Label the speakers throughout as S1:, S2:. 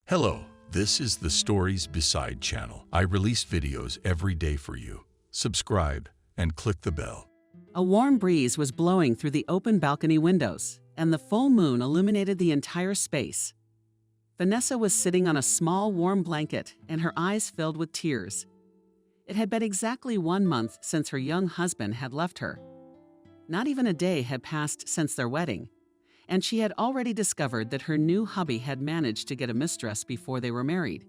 S1: Hello, this is the Stories Beside channel. I release videos every day for you. Subscribe and click the bell.
S2: A warm breeze was blowing through the open balcony windows, and the full moon illuminated the entire space. Vanessa was sitting on a small warm blanket, and her eyes filled with tears. It had been exactly 1 month since her young husband had left her. Not even a day had passed since their wedding, and she had already discovered that her new hubby had managed to get a mistress before they were married.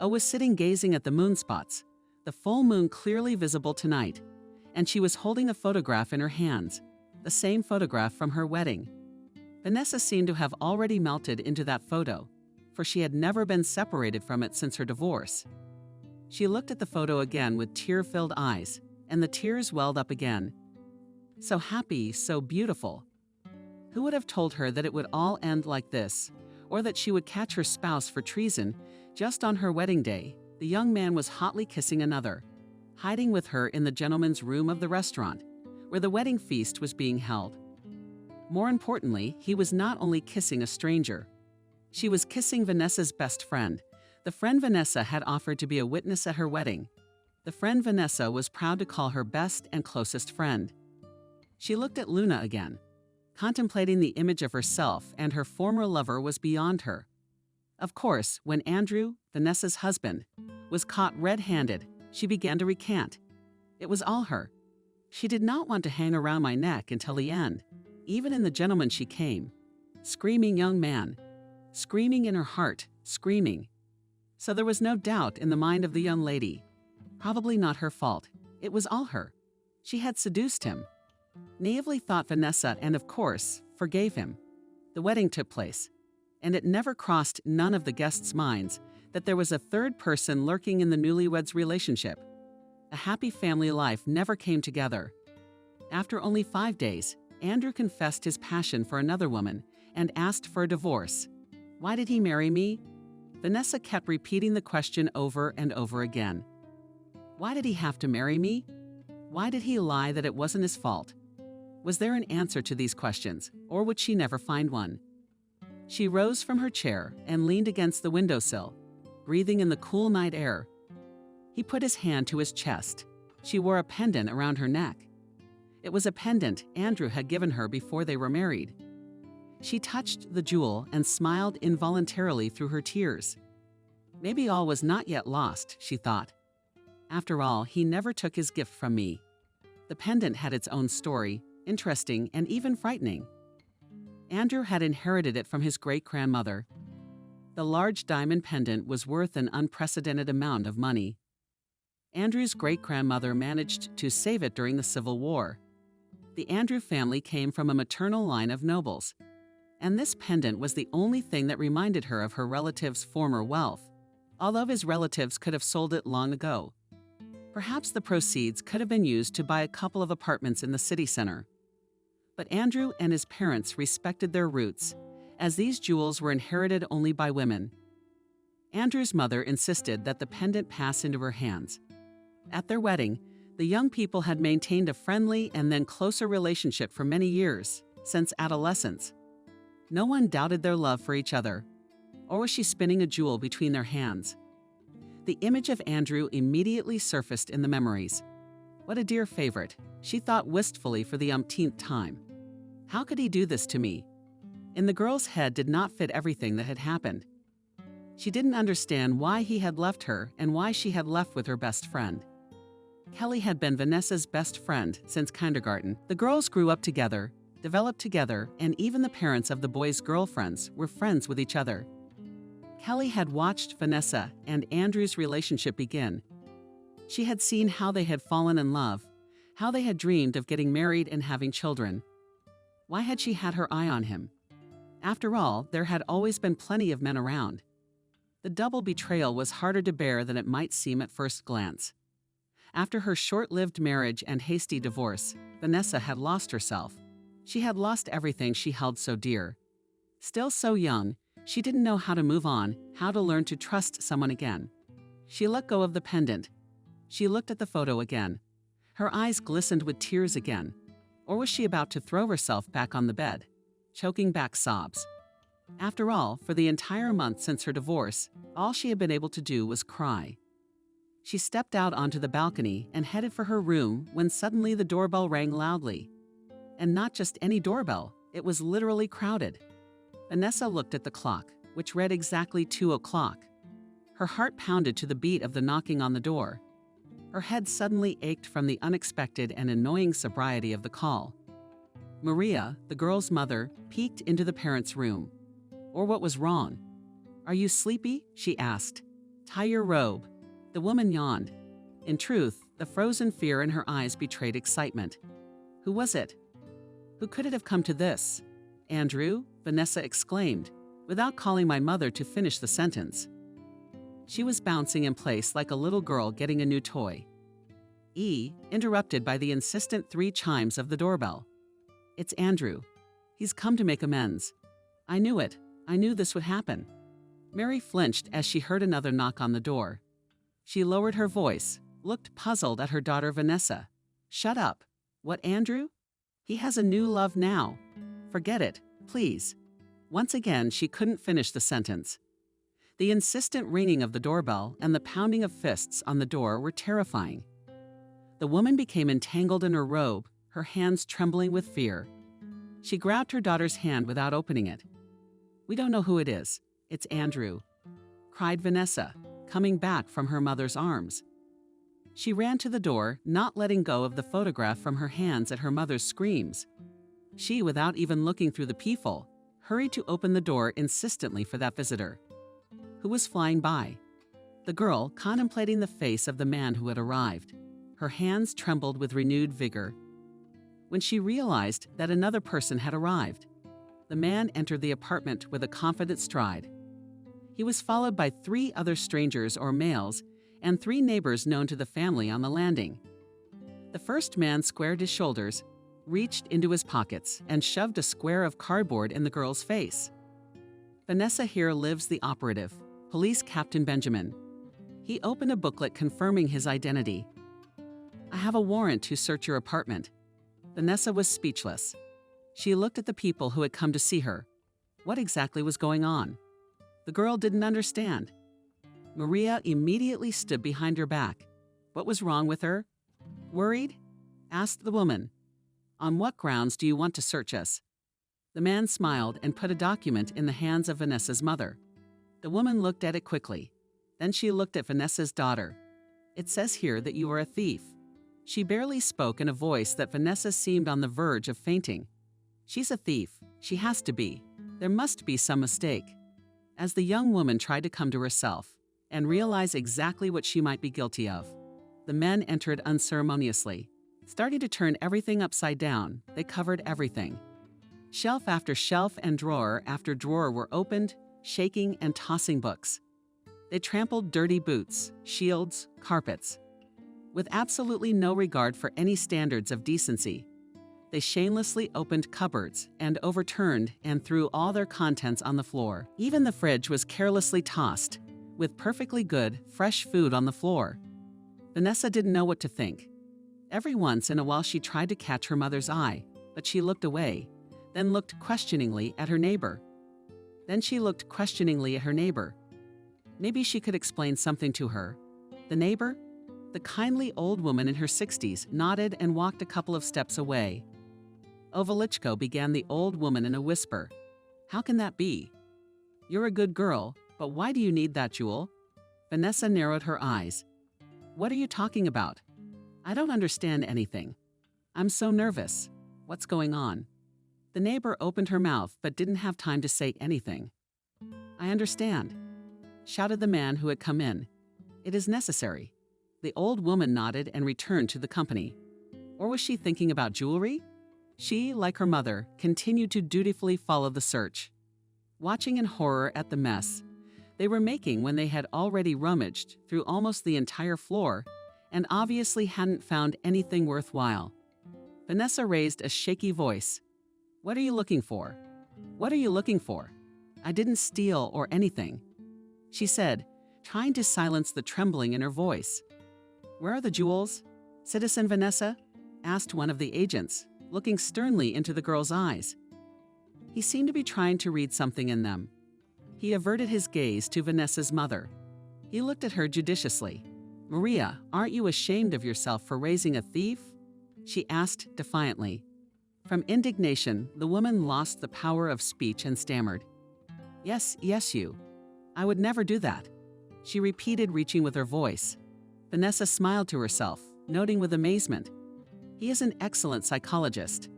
S2: O was sitting gazing at the moonspots, the full moon clearly visible tonight, and she was holding a photograph in her hands, the same photograph from her wedding. Vanessa seemed to have already melted into that photo, for she had never been separated from it since her divorce. She looked at the photo again with tear-filled eyes, and the tears welled up again. So happy, so beautiful. Who would have told her that it would all end like this, or that she would catch her spouse for treason just on her wedding day? The young man was hotly kissing another, hiding with her in the gentleman's room of the restaurant, where the wedding feast was being held. More importantly, he was not only kissing a stranger. She was kissing Vanessa's best friend, the friend Vanessa had offered to be a witness at her wedding. The friend Vanessa was proud to call her best and closest friend. She looked at Luna again. Contemplating the image of herself and her former lover was beyond her. Of course, when Andrew, Vanessa's husband, was caught red-handed, she began to recant. It was all her. She did not want to hang around my neck until the end. Even in the gentleman she came. Screaming young man. Screaming in her heart, screaming. So there was no doubt in the mind of the young lady. Probably not her fault. It was all her. She had seduced him. Naively thought Vanessa, and of course, forgave him. The wedding took place, and it never crossed none of the guests' minds that there was a third person lurking in the newlyweds' relationship. A happy family life never came together. After only 5 days, Andrew confessed his passion for another woman and asked for a divorce. Why did he marry me? Vanessa kept repeating the question over and over again. Why did he have to marry me? Why did he lie that it wasn't his fault? Was there an answer to these questions, or would she never find one? She rose from her chair and leaned against the windowsill, breathing in the cool night air. He put his hand to his chest. She wore a pendant around her neck. It was a pendant Andrew had given her before they were married. She touched the jewel and smiled involuntarily through her tears. Maybe all was not yet lost, she thought. After all, he never took his gift from me. The pendant had its own story, interesting and even frightening. Andrew had inherited it from his great-grandmother. The large diamond pendant was worth an unprecedented amount of money. Andrew's great-grandmother managed to save it during the Civil War. The Andrew family came from a maternal line of nobles, and this pendant was the only thing that reminded her of her relative's former wealth, although his relatives could have sold it long ago. Perhaps the proceeds could have been used to buy a couple of apartments in the city center. But Andrew and his parents respected their roots, as these jewels were inherited only by women. Andrew's mother insisted that the pendant pass into her hands. At their wedding, the young people had maintained a friendly and then closer relationship for many years, since adolescence. No one doubted their love for each other. Or was she spinning a jewel between their hands? The image of Andrew immediately surfaced in the memories. What a dear favorite, she thought wistfully for the umpteenth time. How could he do this to me? In the girl's head did not fit everything that had happened. She didn't understand why he had left her and why she had left with her best friend. Kelly had been Vanessa's best friend since kindergarten. The girls grew up together, developed together, and even the parents of the boys' girlfriends were friends with each other. Kelly had watched Vanessa and Andrew's relationship begin. She had seen how they had fallen in love, how they had dreamed of getting married and having children. Why had she had her eye on him? After all, there had always been plenty of men around. The double betrayal was harder to bear than it might seem at first glance. After her short-lived marriage and hasty divorce, Vanessa had lost herself. She had lost everything she held so dear. Still so young, she didn't know how to move on, how to learn to trust someone again. She let go of the pendant. She looked at the photo again. Her eyes glistened with tears again. Or was she about to throw herself back on the bed, choking back sobs? After all, for the entire month since her divorce, all she had been able to do was cry. She stepped out onto the balcony and headed for her room when suddenly the doorbell rang loudly. And not just any doorbell, it was literally crowded. Vanessa looked at the clock, which read exactly 2 o'clock. Her heart pounded to the beat of the knocking on the door. Her head suddenly ached from the unexpected and annoying sobriety of the call. Maria, the girl's mother, peeked into the parents' room. Or what was wrong? "Are you sleepy?" she asked. "Tie your robe." The woman yawned. In truth, the frozen fear in her eyes betrayed excitement. Who was it? Who could it have come to this? "Andrew?" Vanessa exclaimed, without calling my mother to finish the sentence. She was bouncing in place like a little girl getting a new toy. Interrupted by the insistent 3 chimes of the doorbell. "It's Andrew. He's come to make amends." "I knew it. I knew this would happen." Mary flinched as she heard another knock on the door. She lowered her voice, looked puzzled at her daughter Vanessa. "Shut up. What, Andrew? He has a new love now. Forget it, please." Once again, she couldn't finish the sentence. The insistent ringing of the doorbell and the pounding of fists on the door were terrifying. The woman became entangled in her robe, her hands trembling with fear. She grabbed her daughter's hand without opening it. "We don't know who it is. It's Andrew," cried Vanessa, coming back from her mother's arms. She ran to the door, not letting go of the photograph from her hands at her mother's screams. She, without even looking through the peephole, hurried to open the door insistently for that visitor. Who was flying by? The girl, contemplating the face of the man who had arrived. Her hands trembled with renewed vigor. When she realized that another person had arrived, the man entered the apartment with a confident stride. He was followed by 3 other strangers or males and 3 neighbors known to the family on the landing. The first man squared his shoulders, reached into his pockets, and shoved a square of cardboard in the girl's face. "Vanessa here lives the operative, Police Captain Benjamin." He opened a booklet confirming his identity. "I have a warrant to search your apartment." Vanessa was speechless. She looked at the people who had come to see her. What exactly was going on? The girl didn't understand. Maria immediately stood behind her back. What was wrong with her? "Worried?" asked the woman. "On what grounds do you want to search us?" The man smiled and put a document in the hands of Vanessa's mother. The woman looked at it quickly. Then she looked at Vanessa's daughter. "It says here that you are a thief." She barely spoke in a voice that Vanessa seemed on the verge of fainting. "She's a thief. She has to be. There must be some mistake." As the young woman tried to come to herself and realize exactly what she might be guilty of, the men entered unceremoniously. Starting to turn everything upside down, they covered everything. Shelf after shelf and drawer after drawer were opened, shaking and tossing books. They trampled dirty boots, shields, carpets. With absolutely no regard for any standards of decency, they shamelessly opened cupboards and overturned and threw all their contents on the floor. Even the fridge was carelessly tossed, with perfectly good, fresh food on the floor. Vanessa didn't know what to think. Every once in a while she tried to catch her mother's eye, but she looked away, then looked questioningly at her neighbor. Maybe she could explain something to her. The neighbor? The kindly old woman in her 60s nodded and walked a couple of steps away. "Ovelichko," began the old woman in a whisper. "How can that be? You're a good girl, but why do you need that jewel?" Vanessa narrowed her eyes. "What are you talking about? I don't understand anything. I'm so nervous. What's going on?" The neighbor opened her mouth but didn't have time to say anything. "I understand," shouted the man who had come in. "It is necessary." The old woman nodded and returned to the company. Or was she thinking about jewelry? She, like her mother, continued to dutifully follow the search. Watching in horror at the mess they were making when they had already rummaged through almost the entire floor and obviously hadn't found anything worthwhile. Vanessa raised a shaky voice. "What are you looking for? What are you looking for? I didn't steal or anything," she said, trying to silence the trembling in her voice. "Where are the jewels, Citizen Vanessa?" asked one of the agents, looking sternly into the girl's eyes. He seemed to be trying to read something in them. He averted his gaze to Vanessa's mother. He looked at her judiciously. "Maria, aren't you ashamed of yourself for raising a thief?" she asked defiantly. From indignation, the woman lost the power of speech and stammered. Yes, you. I would never do that," she repeated, reaching with her voice. Vanessa smiled to herself, noting with amazement. He is an excellent psychologist.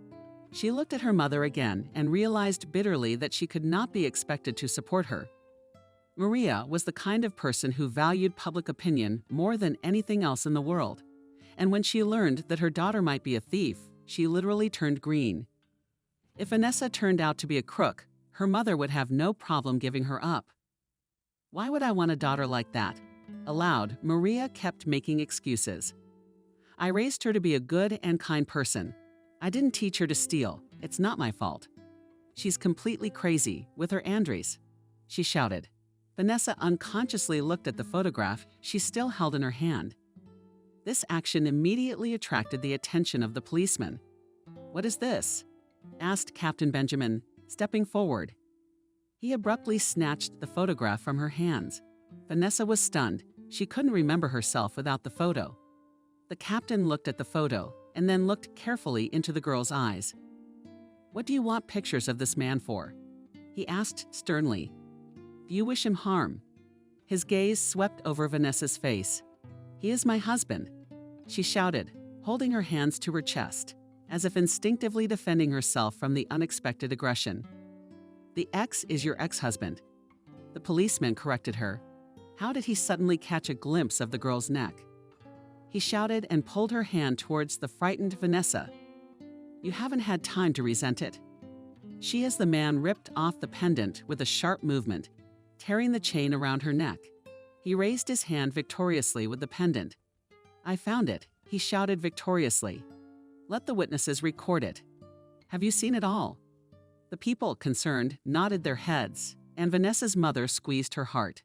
S2: She looked at her mother again and realized bitterly that she could not be expected to support her. Maria was the kind of person who valued public opinion more than anything else in the world. And when she learned that her daughter might be a thief, she literally turned green. If Vanessa turned out to be a crook, her mother would have no problem giving her up. "Why would I want a daughter like that?" Aloud, Maria kept making excuses. "I raised her to be a good and kind person. I didn't teach her to steal. It's not my fault. She's completely crazy with her Andres," she shouted. Vanessa unconsciously looked at the photograph she still held in her hand. This action immediately attracted the attention of the policeman. "What is this?" asked Captain Benjamin, stepping forward. He abruptly snatched the photograph from her hands. Vanessa was stunned. She couldn't remember herself without the photo. The captain looked at the photo and then looked carefully into the girl's eyes. "What do you want pictures of this man for?" he asked sternly. "Do you wish him harm?" His gaze swept over Vanessa's face. "He is my husband," she shouted, holding her hands to her chest, as if instinctively defending herself from the unexpected aggression. "The ex is your ex-husband," the policeman corrected her. How did he suddenly catch a glimpse of the girl's neck? He shouted and pulled her hand towards the frightened Vanessa. "You haven't had time to resent it." She as the man ripped off the pendant with a sharp movement, tearing the chain around her neck. He raised his hand victoriously with the pendant. "I found it," he shouted victoriously. "Let the witnesses record it. Have you seen it all?" The people concerned nodded their heads, and Vanessa's mother squeezed her heart.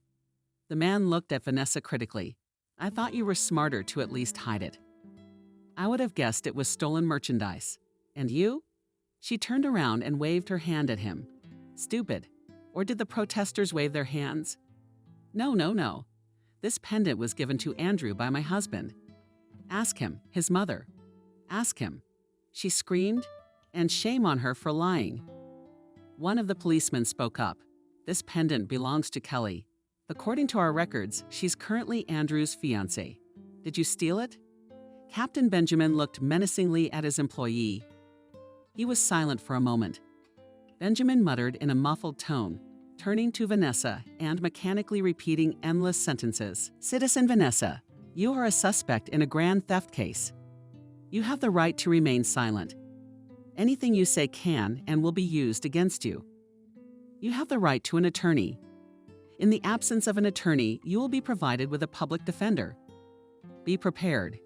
S2: The man looked at Vanessa critically. "I thought you were smarter to at least hide it." "I would have guessed it was stolen merchandise. And you?" She turned around and waved her hand at him. "Stupid. Or did the protesters wave their hands?" No. This pendant was given to Andrew by my husband. Ask him, his mother. Ask him," she screamed, and shame on her for lying. One of the policemen spoke up. "This pendant belongs to Kelly. According to our records, she's currently Andrew's fiancée. Did you steal it?" Captain Benjamin looked menacingly at his employee. He was silent for a moment. Benjamin muttered in a muffled tone, turning to Vanessa and mechanically repeating endless sentences. "Citizen Vanessa, you are a suspect in a grand theft case. You have the right to remain silent. Anything you say can and will be used against you. You have the right to an attorney. In the absence of an attorney, you will be provided with a public defender. Be prepared.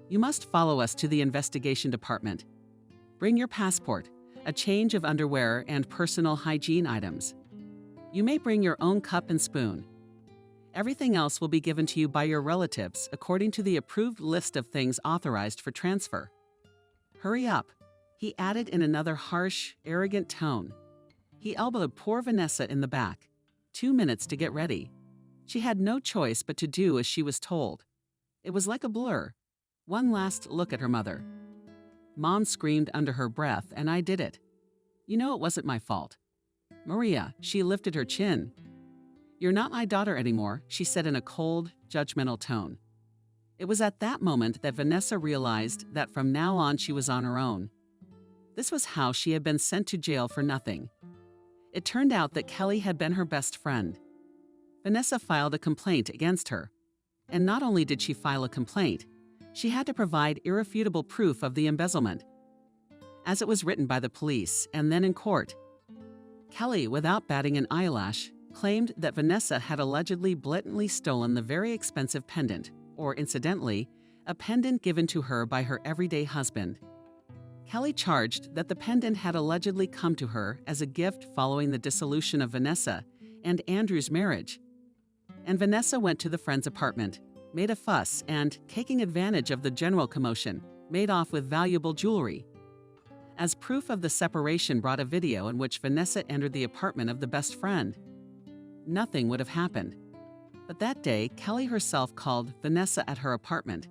S2: You must follow us to the investigation department. Bring your passport, a change of underwear, and personal hygiene items. You may bring your own cup and spoon. Everything else will be given to you by your relatives according to the approved list of things authorized for transfer. Hurry up," he added in another harsh, arrogant tone. He elbowed poor Vanessa in the back. 2 minutes to get ready. She had no choice but to do as she was told. It was like a blur. One last look at her mother. "Mom screamed under her breath, and I did it. You know it wasn't my fault." "Maria," she lifted her chin. "You're not my daughter anymore," she said in a cold, judgmental tone. It was at that moment that Vanessa realized that from now on she was on her own. This was how she had been sent to jail for nothing. It turned out that Kelly had been her best friend. Vanessa filed a complaint against her. And not only did she file a complaint, she had to provide irrefutable proof of the embezzlement, as it was written by the police and then in court. Kelly, without batting an eyelash, claimed that Vanessa had allegedly blatantly stolen the very expensive pendant, or incidentally, a pendant given to her by her everyday husband. Kelly charged that the pendant had allegedly come to her as a gift following the dissolution of Vanessa and Andrew's marriage. And Vanessa went to the friend's apartment, made a fuss, and, taking advantage of the general commotion, made off with valuable jewelry. As proof of the separation brought a video in which Vanessa entered the apartment of the best friend. Nothing would have happened. But that day, Kelly herself called Vanessa at her apartment.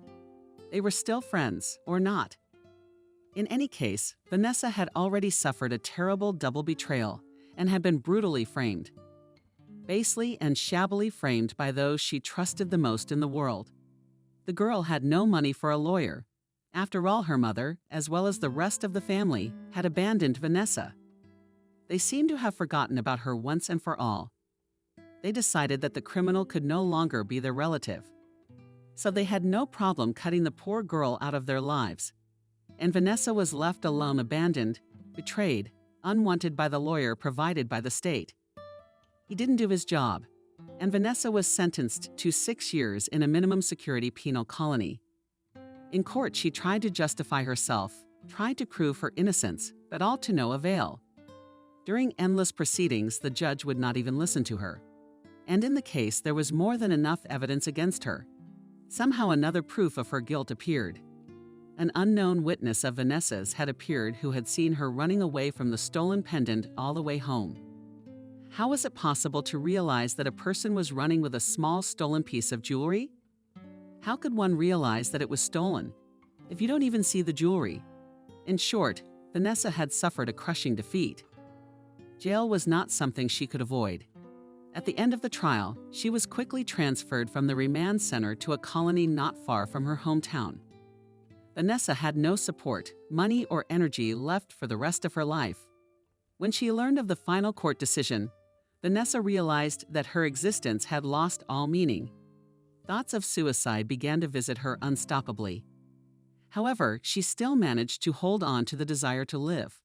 S2: They were still friends, or not. In any case, Vanessa had already suffered a terrible double betrayal and had been brutally framed. Basely and shabbily framed by those she trusted the most in the world. The girl had no money for a lawyer. After all, her mother, as well as the rest of the family, had abandoned Vanessa. They seemed to have forgotten about her once and for all. They decided that the criminal could no longer be their relative. So they had no problem cutting the poor girl out of their lives. And Vanessa was left alone, abandoned, betrayed, unwanted by the lawyer provided by the state. He didn't do his job, and Vanessa was sentenced to 6 years in a minimum security penal colony. In court, she tried to justify herself, tried to prove her innocence, but all to no avail. During endless proceedings, the judge would not even listen to her. And in the case, there was more than enough evidence against her. Somehow another proof of her guilt appeared. An unknown witness of Vanessa's had appeared who had seen her running away from the stolen pendant all the way home. How was it possible to realize that a person was running with a small stolen piece of jewelry? How could one realize that it was stolen if you don't even see the jewelry? In short, Vanessa had suffered a crushing defeat. Jail was not something she could avoid. At the end of the trial, she was quickly transferred from the remand center to a colony not far from her hometown. Vanessa had no support, money, or energy left for the rest of her life. When she learned of the final court decision, Vanessa realized that her existence had lost all meaning. Thoughts of suicide began to visit her unstoppably. However, she still managed to hold on to the desire to live.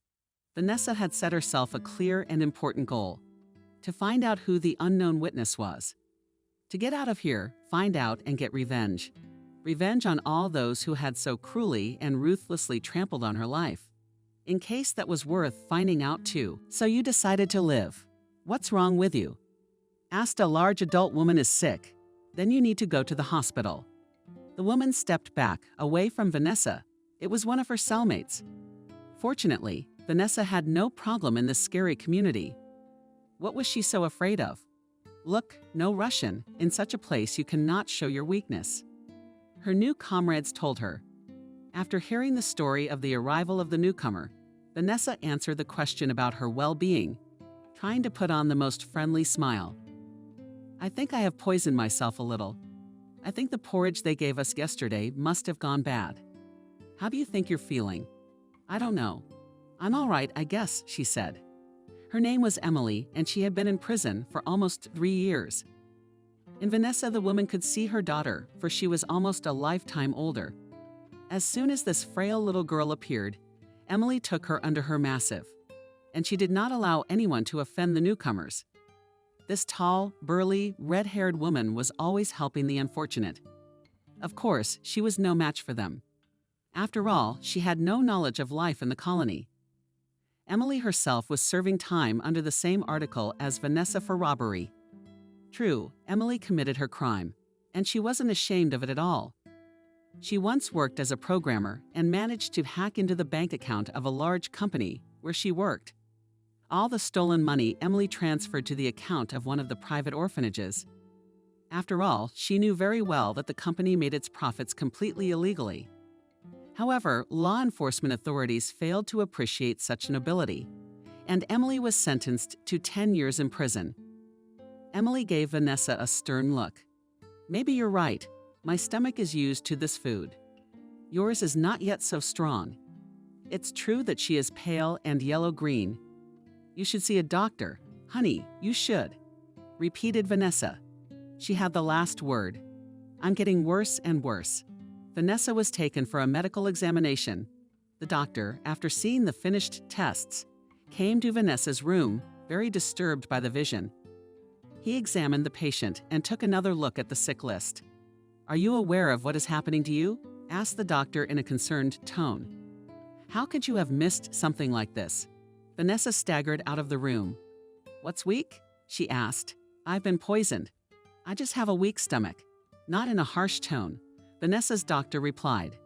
S2: Vanessa had set herself a clear and important goal: to find out who the unknown witness was. To get out of here, find out, and get revenge. Revenge on all those who had so cruelly and ruthlessly trampled on her life. In case that was worth finding out too. So you decided to live. What's wrong with you? Asked a large adult woman is sick. Then you need to go to the hospital. The woman stepped back, away from Vanessa. It was one of her cellmates. Fortunately, Vanessa had no problem in this scary community. What was she so afraid of? Look, no Russian. In such a place you cannot show your weakness. Her new comrades told her. After hearing the story of the arrival of the newcomer, Vanessa answered the question about her well-being, trying to put on the most friendly smile. I think I have poisoned myself a little. I think the porridge they gave us yesterday must have gone bad. How do you think you're feeling? I don't know. I'm all right, I guess, she said. Her name was Emily, and she had been in prison for almost 3 years. In Vanessa, the woman could see her daughter, for she was almost a lifetime older. As soon as this frail little girl appeared, Emily took her under her massive, and she did not allow anyone to offend the newcomers. This tall, burly, red-haired woman was always helping the unfortunate. Of course, she was no match for them. After all, she had no knowledge of life in the colony. Emily herself was serving time under the same article as Vanessa for robbery. True, Emily committed her crime, and she wasn't ashamed of it at all. She once worked as a programmer and managed to hack into the bank account of a large company where she worked. All the stolen money Emily transferred to the account of one of the private orphanages. After all, she knew very well that the company made its profits completely illegally. However, law enforcement authorities failed to appreciate such an ability, and Emily was sentenced to 10 years in prison. Emily gave Vanessa a stern look. Maybe you're right. My stomach is used to this food. Yours is not yet so strong. It's true that she is pale and yellow-green. You should see a doctor. Honey, you should. Repeated Vanessa. She had the last word. I'm getting worse and worse. Vanessa was taken for a medical examination. The doctor, after seeing the finished tests, came to Vanessa's room, very disturbed by the vision. He examined the patient and took another look at the sick list. Are you aware of what is happening to you? Asked the doctor in a concerned tone. How could you have missed something like this? Vanessa staggered out of the room. What's weak? She asked. I've been poisoned. I just have a weak stomach. Not in a harsh tone. Vanessa's doctor replied.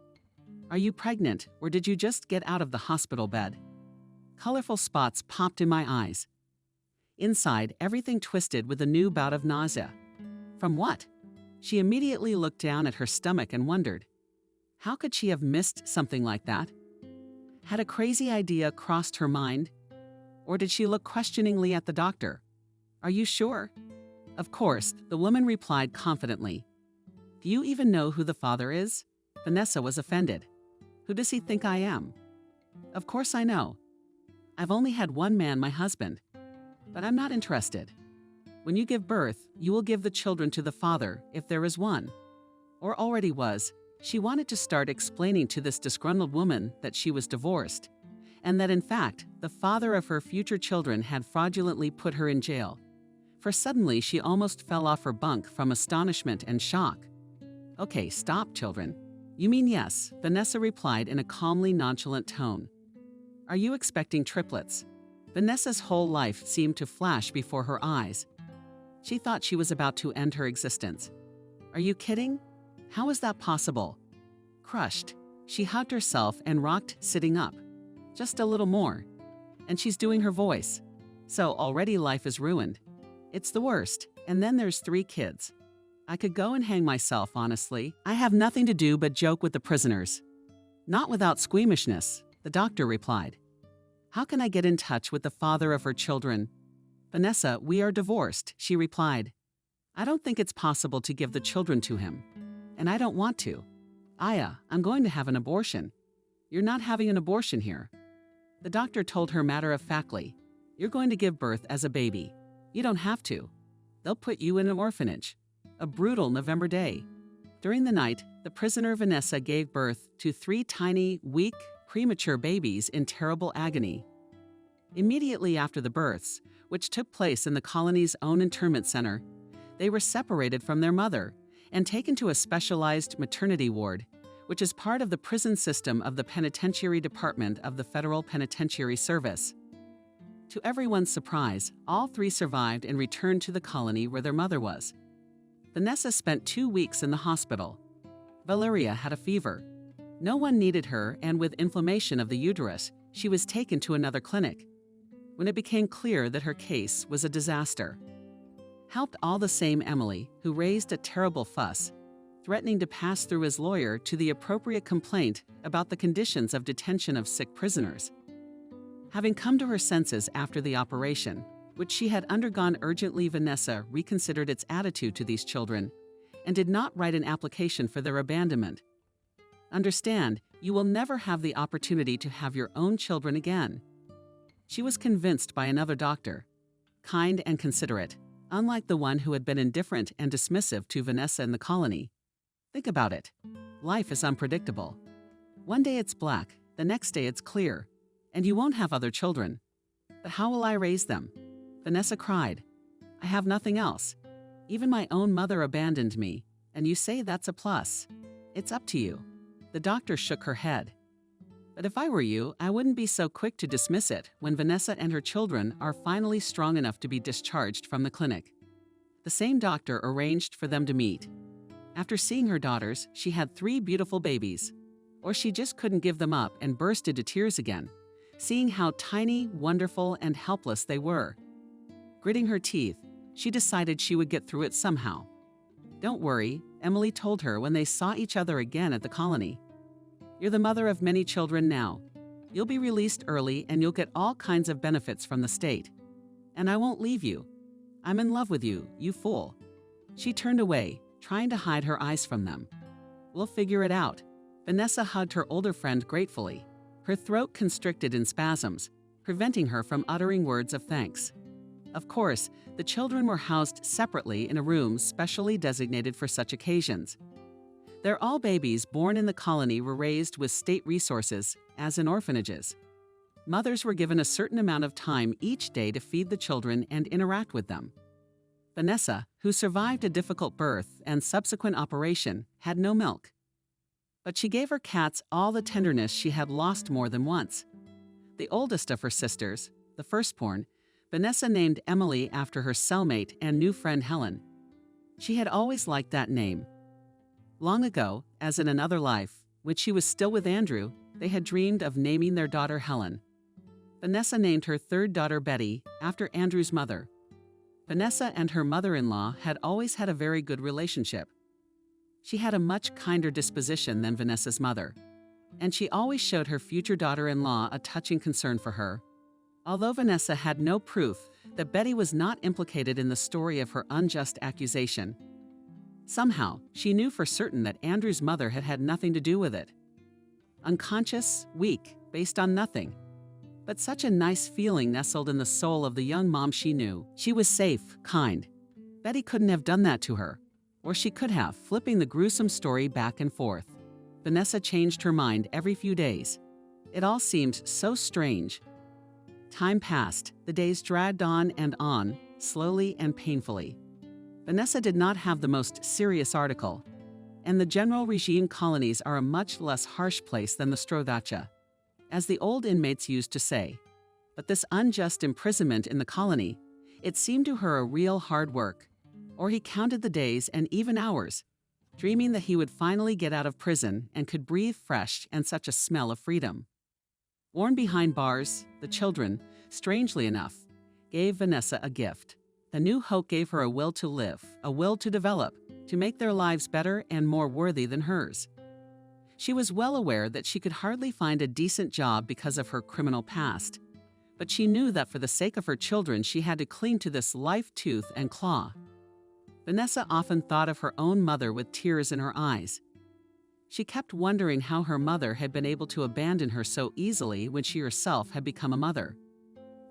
S2: Are you pregnant, or did you just get out of the hospital bed? Colorful spots popped in my eyes. Inside, everything twisted with a new bout of nausea. From what? She immediately looked down at her stomach and wondered. How could she have missed something like that? Had a crazy idea crossed her mind? Or did she look questioningly at the doctor? Are you sure? Of course, the woman replied confidently. Do you even know who the father is? Vanessa was offended. Who does he think I am? Of course I know. I've only had one man, my husband. But I'm not interested. When you give birth, you will give the children to the father, if there is one. Or already was. She wanted to start explaining to this disgruntled woman that she was divorced, and that in fact, the father of her future children had fraudulently put her in jail. For suddenly, she almost fell off her bunk from astonishment and shock. Okay, stop, children. You mean yes, Vanessa replied in a calmly nonchalant tone. Are you expecting triplets? Vanessa's whole life seemed to flash before her eyes. She thought she was about to end her existence. Are you kidding? How is that possible? Crushed, she hugged herself and rocked sitting up. Just a little more. And she's doing her voice. So already life is ruined. It's the worst. And then there's 3 kids. I could go and hang myself, honestly. I have nothing to do but joke with the prisoners. Not without squeamishness, the doctor replied. How can I get in touch with the father of her children? Vanessa, we are divorced, she replied. I don't think it's possible to give the children to him. And I don't want to. Aya, I'm going to have an abortion. You're not having an abortion here. The doctor told her matter-of-factly, you're going to give birth as a baby. You don't have to. They'll put you in an orphanage. A brutal November day. During the night, the prisoner Vanessa gave birth to 3 tiny, weak, premature babies in terrible agony. Immediately after the births, which took place in the colony's own internment center, they were separated from their mother and taken to a specialized maternity ward, which is part of the prison system of the Penitentiary Department of the Federal Penitentiary Service. To everyone's surprise, all 3 survived and returned to the colony where their mother was. Vanessa spent 2 weeks in the hospital. Valeria had a fever. No one needed her, and with inflammation of the uterus, she was taken to another clinic. When it became clear that her case was a disaster. Helped all the same Emily, who raised a terrible fuss, threatening to pass through his lawyer to the appropriate complaint about the conditions of detention of sick prisoners. Having come to her senses after the operation, which she had undergone urgently, Vanessa reconsidered its attitude to these children and did not write an application for their abandonment. Understand, you will never have the opportunity to have your own children again. She was convinced by another doctor, kind and considerate, unlike the one who had been indifferent and dismissive to Vanessa in the colony. Think about it. Life is unpredictable. One day it's black, the next day it's clear, and you won't have other children. But how will I raise them? Vanessa cried. I have nothing else. Even my own mother abandoned me, and you say that's a plus. It's up to you. The doctor shook her head. But if I were you, I wouldn't be so quick to dismiss it when Vanessa and her children are finally strong enough to be discharged from the clinic. The same doctor arranged for them to meet. After seeing her daughters, she had 3 beautiful babies. Or she just couldn't give them up and burst into tears again, seeing how tiny, wonderful, and helpless they were. Gritting her teeth, she decided she would get through it somehow. Don't worry, Emily told her when they saw each other again at the colony. You're the mother of many children now. You'll be released early and you'll get all kinds of benefits from the state. And I won't leave you. I'm in love with you, you fool. She turned away, trying to hide her eyes from them. We'll figure it out. Vanessa hugged her older friend gratefully. Her throat constricted in spasms, preventing her from uttering words of thanks. Of course, the children were housed separately in a room specially designated for such occasions. They're all babies born in the colony were raised with state resources, as in orphanages. Mothers were given a certain amount of time each day to feed the children and interact with them. Vanessa, who survived a difficult birth and subsequent operation, had no milk. But she gave her cats all the tenderness she had lost more than once. The oldest of her sisters, the firstborn, Vanessa named Emily after her cellmate and new friend Helen. She had always liked that name. Long ago, as in another life, when she was still with Andrew, they had dreamed of naming their daughter Helen. Vanessa named her third daughter Betty after Andrew's mother. Vanessa and her mother-in-law had always had a very good relationship. She had a much kinder disposition than Vanessa's mother, and she always showed her future daughter-in-law a touching concern for her. Although Vanessa had no proof that Betty was not implicated in the story of her unjust accusation, somehow she knew for certain that Andrew's mother had had nothing to do with it. Unconscious, weak, based on nothing. But such a nice feeling nestled in the soul of the young mom she knew. She was safe, kind. Betty couldn't have done that to her. Or she could have, flipping the gruesome story back and forth. Vanessa changed her mind every few days. It all seemed so strange. Time passed. The days dragged on, slowly and painfully. Vanessa did not have the most serious article, and the general regime colonies are a much less harsh place than the Strodacha, as the old inmates used to say. But this unjust imprisonment in the colony, it seemed to her a real hard work. Or he counted the days and even hours, dreaming that he would finally get out of prison and could breathe fresh and such a smell of freedom. Worn behind bars, the children, strangely enough, gave Vanessa a gift. The new hope gave her a will to live, a will to develop, to make their lives better and more worthy than hers. She was well aware that she could hardly find a decent job because of her criminal past, but she knew that for the sake of her children she had to cling to this life tooth and claw. Vanessa often thought of her own mother with tears in her eyes. She kept wondering how her mother had been able to abandon her so easily when she herself had become a mother.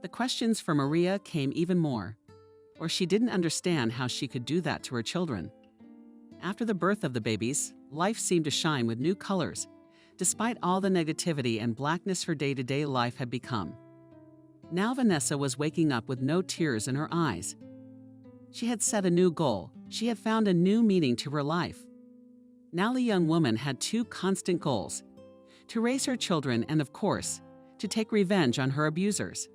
S2: The questions for Maria came even more, or she didn't understand how she could do that to her children. After the birth of the babies, life seemed to shine with new colors, despite all the negativity and blackness her day-to-day life had become. Now Vanessa was waking up with no tears in her eyes. She had set a new goal. She had found a new meaning to her life. Now the young woman had two constant goals: to raise her children and, of course, to take revenge on her abusers.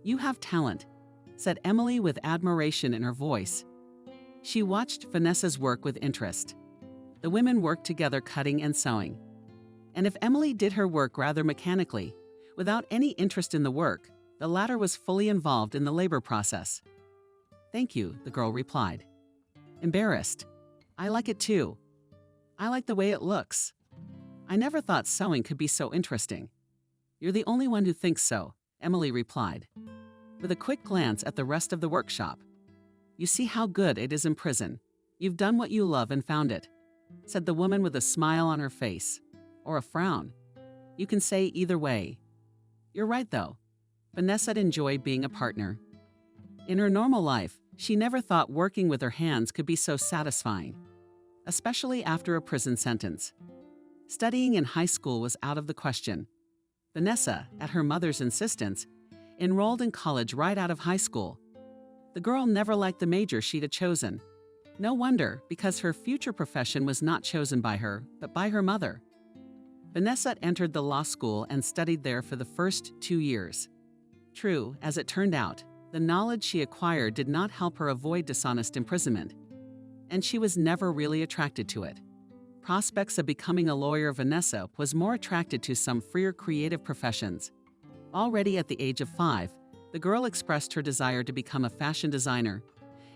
S2: "You have talent," said Emily with admiration in her voice. She watched Vanessa's work with interest. The women worked together cutting and sewing. And if Emily did her work rather mechanically, without any interest in the work, the latter was fully involved in the labor process. "Thank you," the girl replied. Embarrassed. "I like it too. I like the way it looks. I never thought sewing could be so interesting." "You're the only one who thinks so," Emily replied, with a quick glance at the rest of the workshop. "You see how good it is in prison. You've done what you love and found it," said the woman with a smile on her face, or a frown. You can say either way. You're right though. Vanessa had enjoyed being a partner. In her normal life, she never thought working with her hands could be so satisfying, especially after a prison sentence. Studying in high school was out of the question. Vanessa, at her mother's insistence, enrolled in college right out of high school. The girl never liked the major she'd had chosen. No wonder, because her future profession was not chosen by her, but by her mother. Vanessa entered the law school and studied there for the first 2 years. True, as it turned out, the knowledge she acquired did not help her avoid dishonest imprisonment, and she was never really attracted to it. Prospects of becoming a lawyer, Vanessa was more attracted to some freer creative professions. Already at the age of 5, the girl expressed her desire to become a fashion designer,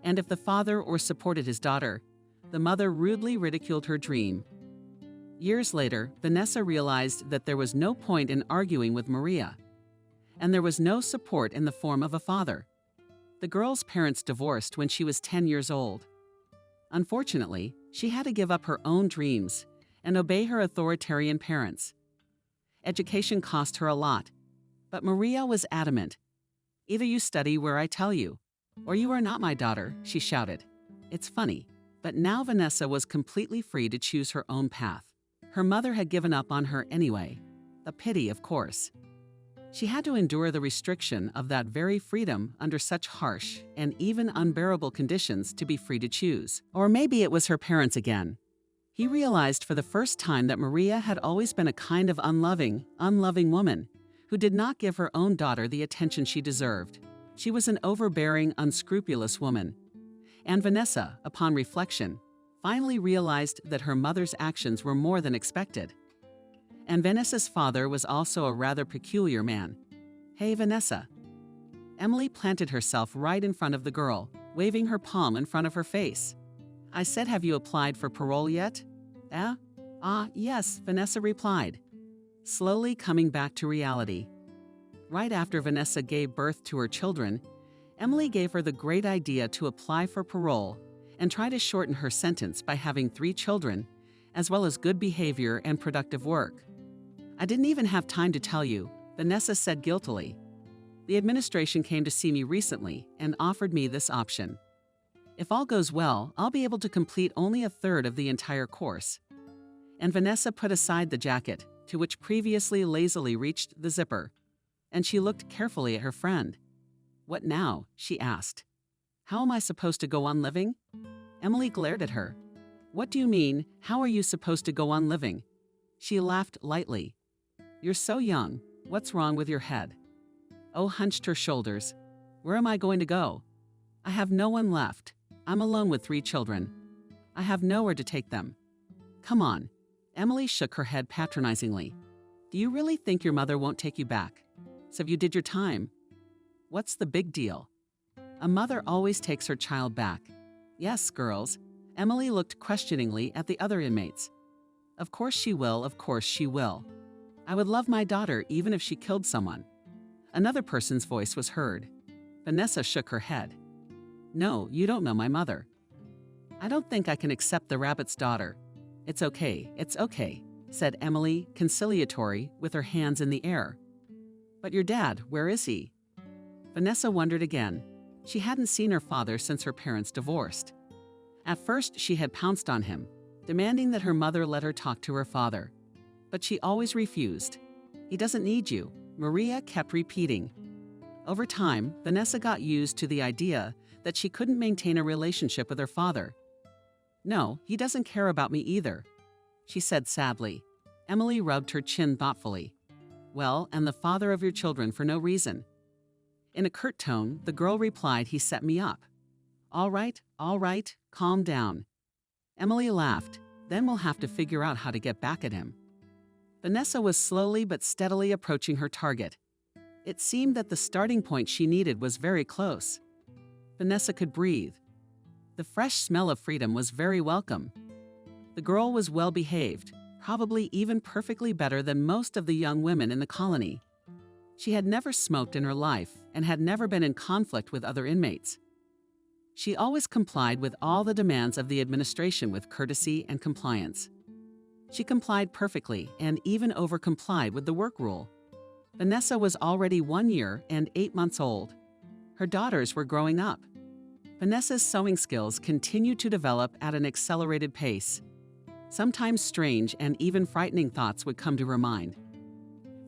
S2: and if the father or supported his daughter, the mother rudely ridiculed her dream. Years later, Vanessa realized that there was no point in arguing with Maria, and there was no support in the form of a father. The girl's parents divorced when she was 10 years old. Unfortunately, she had to give up her own dreams and obey her authoritarian parents. Education cost her a lot, but Maria was adamant. "Either you study where I tell you, or you are not my daughter," she shouted. It's funny, but now Vanessa was completely free to choose her own path. Her mother had given up on her anyway. The pity, of course. She had to endure the restriction of that very freedom under such harsh and even unbearable conditions to be free to choose. Or maybe it was her parents again. He realized for the first time that Maria had always been a kind of unloving woman who did not give her own daughter the attention she deserved. She was an overbearing, unscrupulous woman. And Vanessa, upon reflection, finally realized that her mother's actions were more than expected. And Vanessa's father was also a rather peculiar man. "Hey, Vanessa." Emily planted herself right in front of the girl, waving her palm in front of her face. "I said, have you applied for parole yet?" "Eh? Yes," Vanessa replied, slowly coming back to reality. Right after Vanessa gave birth to her children, Emily gave her the great idea to apply for parole and try to shorten her sentence by having 3 children, as well as good behavior and productive work. "I didn't even have time to tell you," Vanessa said guiltily. "The administration came to see me recently and offered me this option. If all goes well, I'll be able to complete only a third of the entire course." And Vanessa put aside the jacket, to which previously lazily reached the zipper, and she looked carefully at her friend. "What now?" she asked. "How am I supposed to go on living?" Emily glared at her. "What do you mean, how are you supposed to go on living?" She laughed lightly. "You're so young. What's wrong with your head?" Oh hunched her shoulders. "Where am I going to go? I have no one left. I'm alone with 3 children. I have nowhere to take them." "Come on." Emily shook her head patronizingly. "Do you really think your mother won't take you back? So you did your time. What's the big deal? A mother always takes her child back." "Yes, girls." Emily looked questioningly at the other inmates. "Of course she will, of course she will. I would love my daughter even if she killed someone." Another person's voice was heard. Vanessa shook her head. "No, you don't know my mother." "I don't think I can accept the rabbit's daughter." It's okay," said Emily, conciliatory, with her hands in the air. "But your dad, where is he?" Vanessa wondered again. She hadn't seen her father since her parents divorced. At first, she had pounced on him, demanding that her mother let her talk to her father. But she always refused. "He doesn't need you," Maria kept repeating. Over time, Vanessa got used to the idea that she couldn't maintain a relationship with her father. "No, he doesn't care about me either," she said sadly. Emily rubbed her chin thoughtfully. "Well, and the father of your children for no reason." In a curt tone, the girl replied, "He set me up." All right, calm down." Emily laughed. "Then we'll have to figure out how to get back at him." Vanessa was slowly but steadily approaching her target. It seemed that the starting point she needed was very close. Vanessa could breathe. The fresh smell of freedom was very welcome. The girl was well behaved, probably even perfectly better than most of the young women in the colony. She had never smoked in her life and had never been in conflict with other inmates. She always complied with all the demands of the administration with courtesy and compliance. She complied perfectly and even over-complied with the work rule. Vanessa was already 1 year and 8 months old. Her daughters were growing up. Vanessa's sewing skills continued to develop at an accelerated pace. Sometimes strange and even frightening thoughts would come to her mind.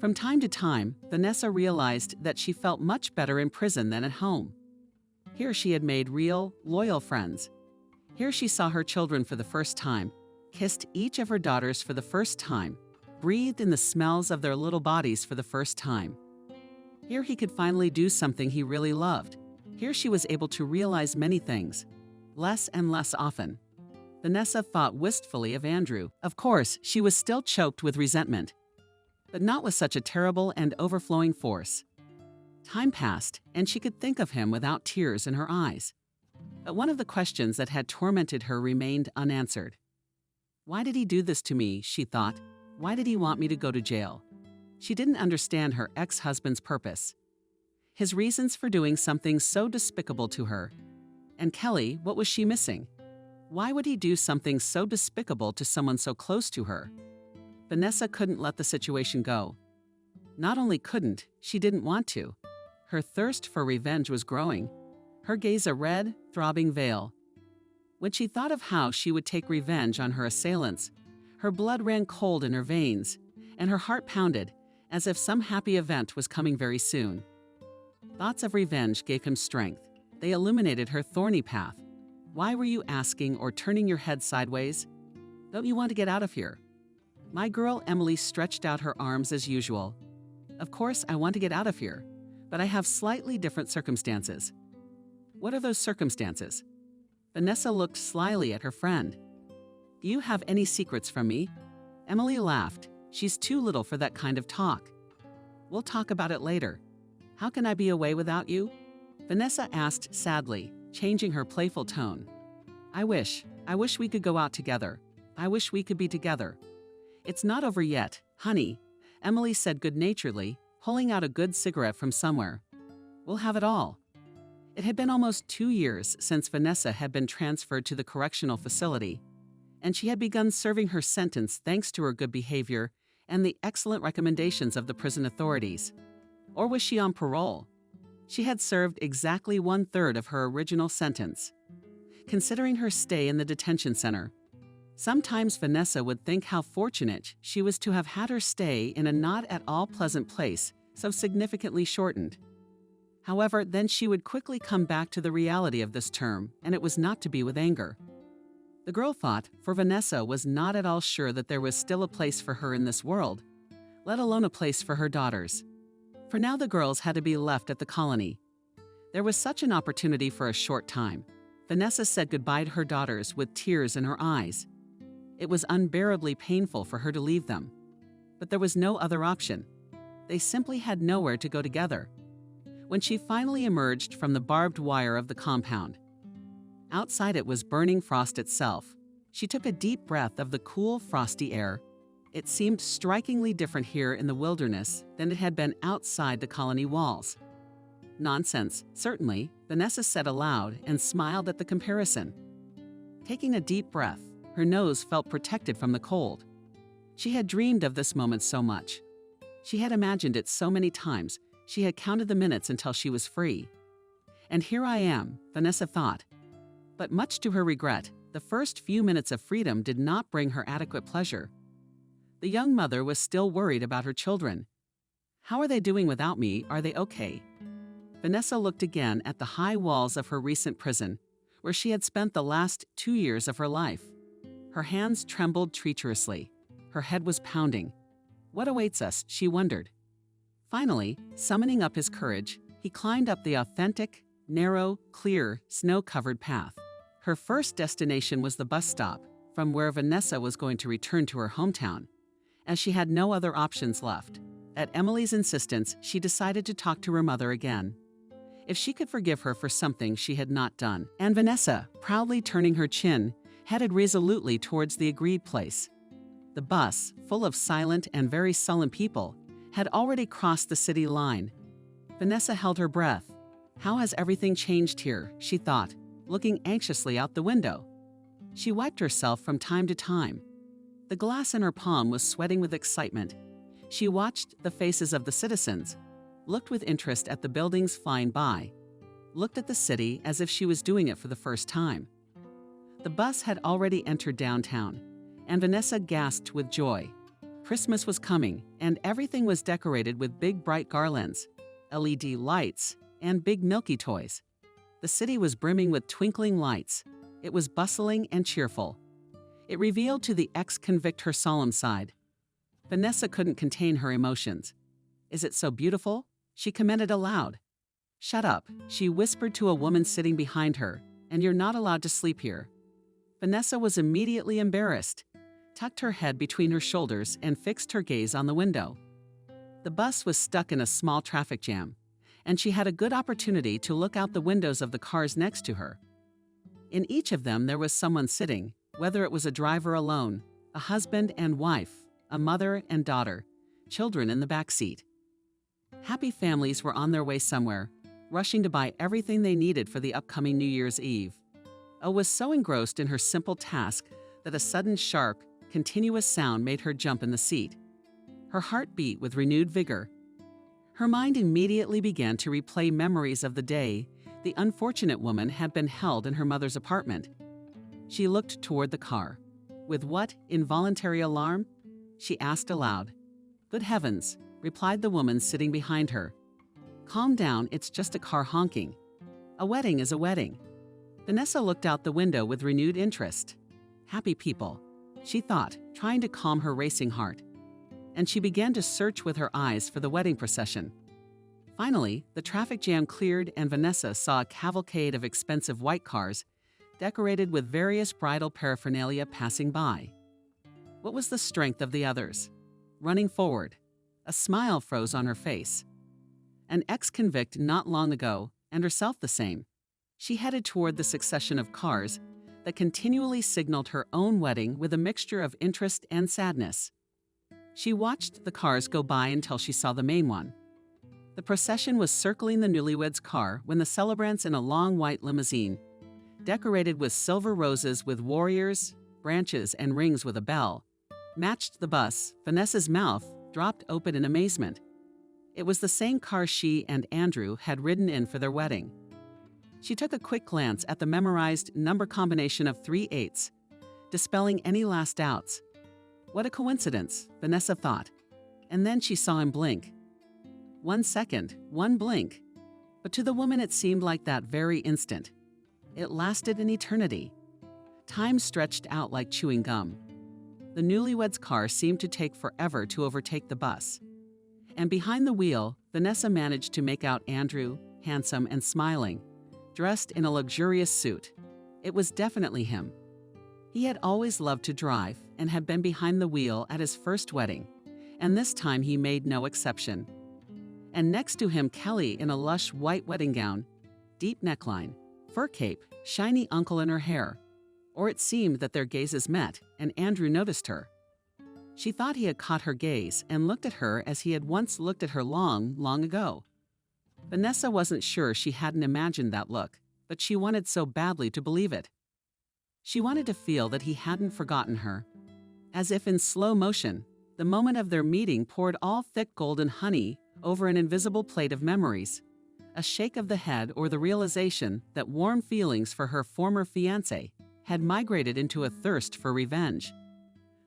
S2: From time to time, Vanessa realized that she felt much better in prison than at home. Here she had made real, loyal friends. Here she saw her children for the first time, kissed each of her daughters for the first time, breathed in the smells of their little bodies for the first time. Here he could finally do something he really loved. Here she was able to realize many things, less and less often. Vanessa thought wistfully of Andrew. Of course, she was still choked with resentment, but not with such a terrible and overflowing force. Time passed, and she could think of him without tears in her eyes. But one of the questions that had tormented her remained unanswered. Why did he do this to me, she thought. Why did he want me to go to jail? She didn't understand her ex-husband's purpose. His reasons for doing something so despicable to her. And Kelly, what was she missing? Why would he do something so despicable to someone so close to her? Vanessa couldn't let the situation go. Not only couldn't, she didn't want to. Her thirst for revenge was growing, her gaze a red, throbbing veil. When she thought of how she would take revenge on her assailants, her blood ran cold in her veins, and her heart pounded as if some happy event was coming very soon. Thoughts of revenge gave him strength. They illuminated her thorny path. Why were you asking or turning your head sideways? Don't you want to get out of here? My girl Emily stretched out her arms as usual. Of course, I want to get out of here, but I have slightly different circumstances. What are those circumstances? Vanessa looked slyly at her friend. Do you have any secrets from me? Emily laughed. She's too little for that kind of talk. We'll talk about it later. How can I be away without you? Vanessa asked sadly, changing her playful tone. I wish we could go out together. I wish we could be together. It's not over yet, honey, Emily said good-naturedly, pulling out a good cigarette from somewhere. We'll have it all. It had been almost 2 years since Vanessa had been transferred to the correctional facility, and she had begun serving her sentence thanks to her good behavior and the excellent recommendations of the prison authorities. Or was she on parole? She had served exactly 1/3 of her original sentence. Considering her stay in the detention center, sometimes Vanessa would think how fortunate she was to have had her stay in a not at all pleasant place so significantly shortened. However, then she would quickly come back to the reality of this term, and it was not to be with anger. The girl thought, for Vanessa was not at all sure that there was still a place for her in this world, let alone a place for her daughters. For now the girls had to be left at the colony. There was such an opportunity for a short time. Vanessa said goodbye to her daughters with tears in her eyes. It was unbearably painful for her to leave them. But there was no other option. They simply had nowhere to go together. When she finally emerged from the barbed wire of the compound, outside it was burning frost itself. She took a deep breath of the cool, frosty air. It seemed strikingly different here in the wilderness than it had been outside the colony walls. Nonsense, certainly, Vanessa said aloud and smiled at the comparison. Taking a deep breath, her nose felt protected from the cold. She had dreamed of this moment so much. She had imagined it so many times, she had counted the minutes until she was free. And here I am, Vanessa thought. But much to her regret, the first few minutes of freedom did not bring her adequate pleasure. The young mother was still worried about her children. How are they doing without me? Are they okay? Vanessa looked again at the high walls of her recent prison, where she had spent the last 2 years of her life. Her hands trembled treacherously. Her head was pounding. What awaits us, she wondered. Finally, summoning up his courage, he climbed up the authentic, narrow, clear, snow-covered path. Her first destination was the bus stop, from where Vanessa was going to return to her hometown, as she had no other options left. At Emily's insistence, she decided to talk to her mother again. If she could forgive her for something she had not done, and Vanessa, proudly turning her chin, headed resolutely towards the agreed place. The bus, full of silent and very sullen people, had already crossed the city line. Vanessa held her breath. How has everything changed here, she thought, looking anxiously out the window. She wiped herself from time to time. The glass in her palm was sweating with excitement. She watched the faces of the citizens, looked with interest at the buildings flying by, looked at the city as if she was doing it for the first time. The bus had already entered downtown, and Vanessa gasped with joy. Christmas was coming, and everything was decorated with big bright garlands, LED lights, and big milky toys. The city was brimming with twinkling lights. It was bustling and cheerful. It revealed to the ex-convict her solemn side. Vanessa couldn't contain her emotions. Is it so beautiful? She commented aloud. Shut up, she whispered to a woman sitting behind her, and you're not allowed to sleep here. Vanessa was immediately embarrassed, tucked her head between her shoulders, and fixed her gaze on the window. The bus was stuck in a small traffic jam, and she had a good opportunity to look out the windows of the cars next to her. In each of them there was someone sitting, whether it was a driver alone, a husband and wife, a mother and daughter, children in the back seat. Happy families were on their way somewhere, rushing to buy everything they needed for the upcoming New Year's Eve. O was so engrossed in her simple task that a sudden sharp, continuous sound made her jump in the seat. Her heart beat with renewed vigor. Her mind immediately began to replay memories of the day the unfortunate woman had been held in her mother's apartment. She looked toward the car. With what involuntary alarm? She asked aloud. Good heavens, replied the woman sitting behind her. Calm down, it's just a car honking. A wedding is a wedding. Vanessa looked out the window with renewed interest. Happy people, she thought, trying to calm her racing heart. And she began to search with her eyes for the wedding procession. Finally, the traffic jam cleared and Vanessa saw a cavalcade of expensive white cars decorated with various bridal paraphernalia passing by. What was the strength of the others? Running forward, a smile froze on her face. an ex-convict not long ago, and herself the same. She headed toward the succession of cars that continually signaled her own wedding with a mixture of interest and sadness. She watched the cars go by until she saw the main one. The procession was circling the newlyweds' car when the celebrants in a long white limousine, decorated with silver roses with warriors, branches, and rings with a bell, matched the bus. Vanessa's mouth dropped open in amazement. It was the same car she and Andrew had ridden in for their wedding. She took a quick glance at the memorized number combination of 3/8, dispelling any last doubts. What a coincidence, Vanessa thought. And then she saw him blink. 1 second, one blink. But to the woman it seemed like that very instant. It lasted an eternity. Time stretched out like chewing gum. The newlyweds' car seemed to take forever to overtake the bus. And behind the wheel, Vanessa managed to make out Andrew, handsome and smiling, dressed in a luxurious suit. It was definitely him. He had always loved to drive and had been behind the wheel at his first wedding, and this time he made no exception. And next to him, Kelly in a lush white wedding gown, deep neckline, fur cape, shiny uncle in her hair. Or it seemed that their gazes met, and Andrew noticed her. She thought he had caught her gaze and looked at her as he had once looked at her long, long ago. Vanessa wasn't sure she hadn't imagined that look, but she wanted so badly to believe it. She wanted to feel that he hadn't forgotten her. As if in slow motion, the moment of their meeting poured all thick golden honey over an invisible plate of memories. A shake of the head or the realization that warm feelings for her former fiancé had migrated into a thirst for revenge.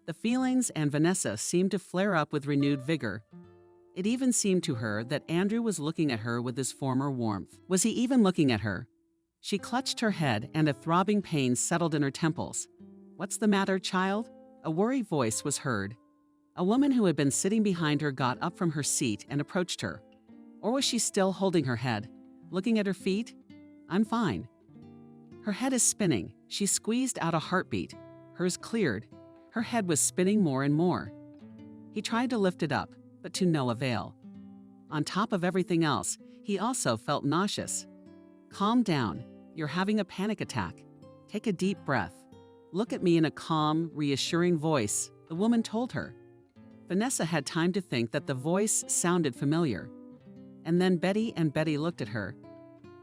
S2: The feelings and Vanessa seemed to flare up with renewed vigor. It even seemed to her that Andrew was looking at her with his former warmth. Was he even looking at her? She clutched her head and a throbbing pain settled in her temples. "What's the matter, child?" A worried voice was heard. A woman who had been sitting behind her got up from her seat and approached her. Or was she still holding her head, looking at her feet? "I'm fine." Her head is spinning. She squeezed out a heartbeat. Hers cleared. Her head was spinning more and more. He tried to lift it up, but to no avail. On top of everything else, he also felt nauseous. "Calm down. You're having a panic attack. Take a deep breath. Look at me," in a calm, reassuring voice, the woman told her. Vanessa had time to think that the voice sounded familiar. And then Betty looked at her.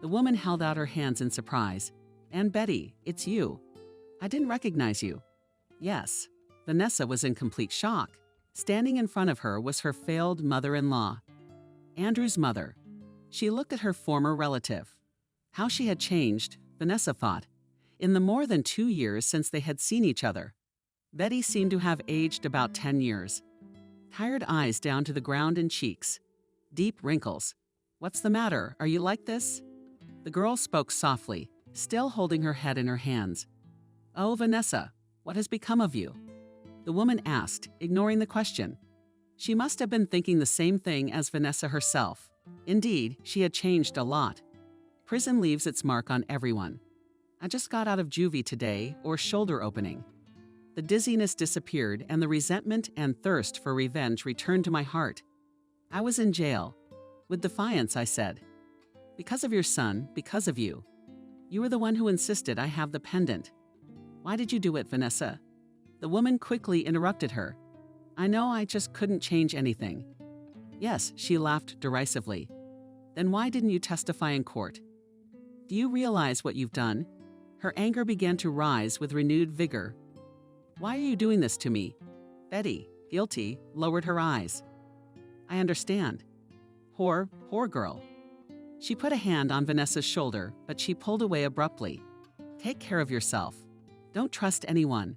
S2: The woman held out her hands in surprise. "And Betty, it's you. I didn't recognize you." "Yes." Vanessa was in complete shock. Standing in front of her was her failed mother-in-law, Andrew's mother. She looked at her former relative. How she had changed, Vanessa thought, in the more than 2 years since they had seen each other. Betty seemed to have aged about 10 years. Tired eyes down to the ground and cheeks. Deep wrinkles. "What's the matter? Are you like this?" The girl spoke softly, still holding her head in her hands. "Oh, Vanessa, what has become of you?" The woman asked, ignoring the question. She must have been thinking the same thing as Vanessa herself. Indeed, she had changed a lot. Prison leaves its mark on everyone. "I just got out of juvie today," or shoulder opening. The dizziness disappeared and the resentment and thirst for revenge returned to my heart. "I was in jail." With defiance, I said, "Because of your son, because of you. You were the one who insisted I have the pendant." "Why did you do it, Vanessa?" The woman quickly interrupted her. "I know, I just couldn't change anything." "Yes," she laughed derisively. "Then why didn't you testify in court? Do you realize what you've done?" Her anger began to rise with renewed vigor. "Why are you doing this to me?" Betty, guilty, lowered her eyes. "I understand. Poor girl." She put a hand on Vanessa's shoulder, but she pulled away abruptly. "Take care of yourself. Don't trust anyone."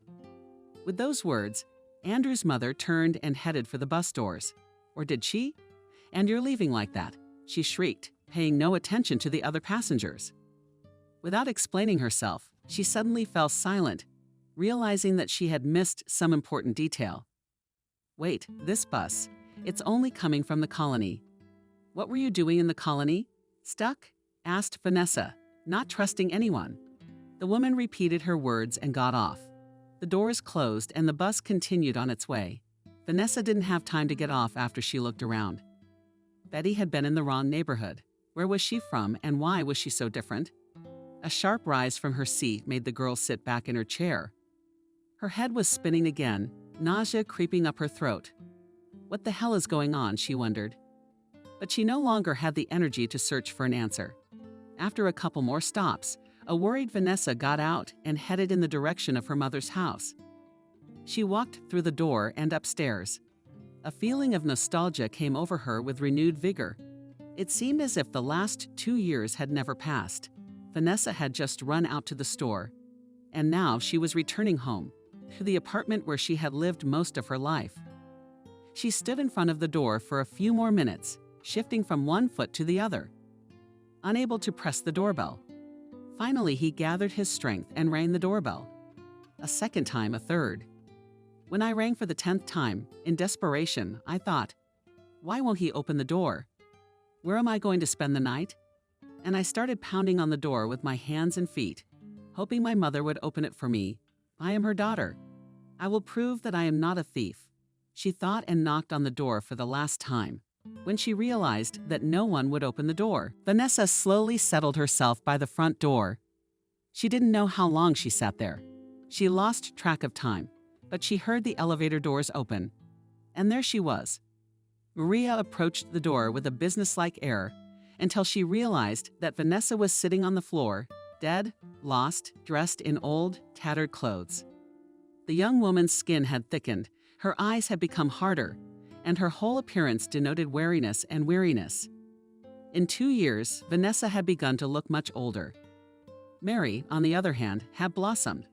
S2: With those words, Andrew's mother turned and headed for the bus doors. Or did she? "And you're leaving like that," she shrieked, paying no attention to the other passengers. Without explaining herself, she suddenly fell silent, realizing that she had missed some important detail. "Wait, this bus. It's only coming from the colony." "What were you doing in the colony?" "Stuck?" asked Vanessa, not trusting anyone. The woman repeated her words and got off. The doors closed and the bus continued on its way. Vanessa didn't have time to get off after she looked around. Betty had been in the wrong neighborhood. Where was she from, and why was she so different? A sharp rise from her seat made the girl sit back in her chair. Her head was spinning again, nausea creeping up her throat. What the hell is going on, she wondered. But she no longer had the energy to search for an answer. After a couple more stops, a worried Vanessa got out and headed in the direction of her mother's house. She walked through the door and upstairs. A feeling of nostalgia came over her with renewed vigor. It seemed as if the last 2 years had never passed. Vanessa had just run out to the store, and now she was returning home, to the apartment where she had lived most of her life. She stood in front of the door for a few more minutes, shifting from one foot to the other, unable to press the doorbell. Finally, he gathered his strength and rang the doorbell. A second time, a third. When I rang for the 10th time, in desperation, I thought, why won't he open the door? Where am I going to spend the night? And I started pounding on the door with my hands and feet, hoping my mother would open it for me. I am her daughter. I will prove that I am not a thief. She thought and knocked on the door for the last time. When she realized that no one would open the door, Vanessa slowly settled herself by the front door. She didn't know how long she sat there. She lost track of time, but she heard the elevator doors open. And there she was. Maria approached the door with a businesslike air until she realized that Vanessa was sitting on the floor, dead, lost, dressed in old, tattered clothes. The young woman's skin had thickened, her eyes had become harder, and her whole appearance denoted wariness and weariness. In 2 years, Vanessa had begun to look much older. Mary, on the other hand, had blossomed.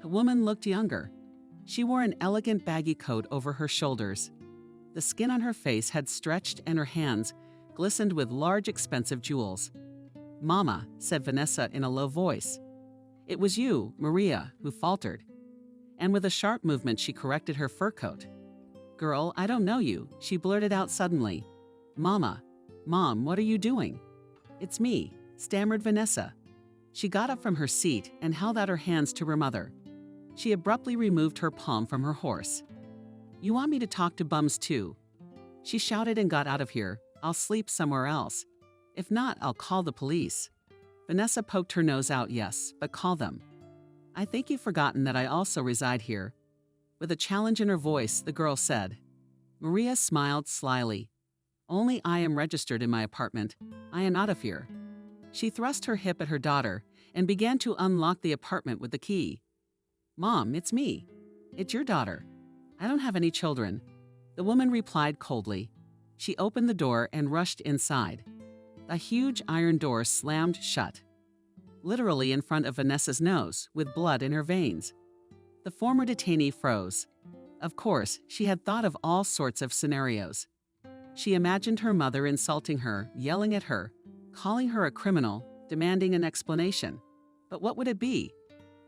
S2: The woman looked younger. She wore an elegant baggy coat over her shoulders. The skin on her face had stretched and her hands glistened with large, expensive jewels. "Mama," said Vanessa in a low voice. "It was you, Maria, who faltered." And with a sharp movement, she corrected her fur coat. "Girl, I don't know you," she blurted out suddenly. "Mama, Mom, what are you doing?" "It's me," stammered Vanessa. She got up from her seat and held out her hands to her mother. She abruptly removed her palm from her horse. "You want me to talk to bums too?" She shouted and got out of here. "I'll sleep somewhere else. If not, I'll call the police." Vanessa poked her nose out. "Yes, but call them." "I think you've forgotten that I also reside here." With a challenge in her voice, the girl said. Maria smiled slyly. "Only I am registered in my apartment. I am out of here." She thrust her hip at her daughter and began to unlock the apartment with the key. "Mom, it's me. It's your daughter. I don't have any children." The woman replied coldly. She opened the door and rushed inside. The huge iron door slammed shut, literally in front of Vanessa's nose, with blood in her veins. The former detainee froze. Of course, she had thought of all sorts of scenarios. She imagined her mother insulting her, yelling at her, calling her a criminal, demanding an explanation. But what would it be?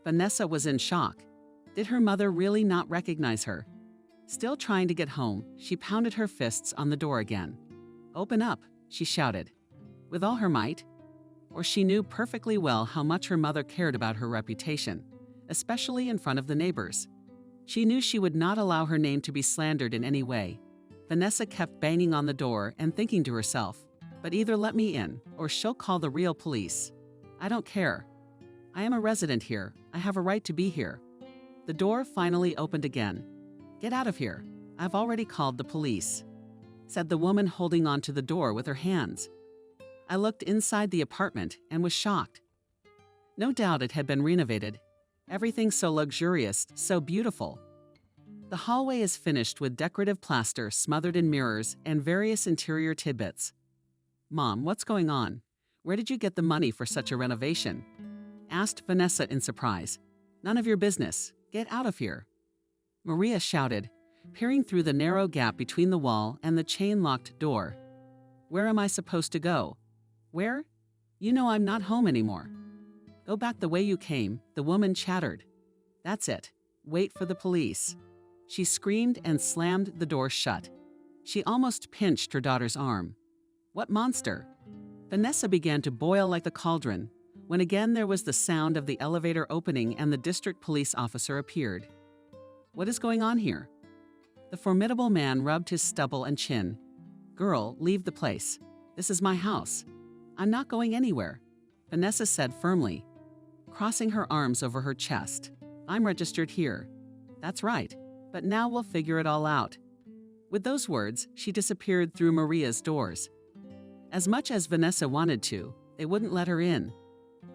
S2: Vanessa was in shock. Did her mother really not recognize her? Still trying to get home, she pounded her fists on the door again. "Open up," she shouted, with all her might. Or she knew perfectly well how much her mother cared about her reputation, especially in front of the neighbors. She knew she would not allow her name to be slandered in any way. Vanessa kept banging on the door and thinking to herself, "But either let me in, or she'll call the real police. I don't care. I am a resident here. I have a right to be here." The door finally opened again. "Get out of here. I've already called the police," said the woman, holding on to the door with her hands. I looked inside the apartment and was shocked. No doubt it had been renovated. Everything so luxurious, so beautiful. The hallway is finished with decorative plaster smothered in mirrors and various interior tidbits. "Mom, what's going on? Where did you get the money for such a renovation?" asked Vanessa in surprise. "None of your business. Get out of here," Maria shouted, peering through the narrow gap between the wall and the chain-locked door. "Where am I supposed to go?" "Where? You know I'm not home anymore." "Go back the way you came," the woman chattered. "That's it. Wait for the police." She screamed and slammed the door shut. She almost pinched her daughter's arm. What monster? Vanessa began to boil like the cauldron, when again there was the sound of the elevator opening and the district police officer appeared. "What is going on here?" The formidable man rubbed his stubble and chin. "Girl, leave the place. This is my house. I'm not going anywhere," Vanessa said firmly, crossing her arms over her chest. "I'm registered here." "That's right, but now we'll figure it all out." With those words, she disappeared through Maria's doors. As much as Vanessa wanted to, they wouldn't let her in.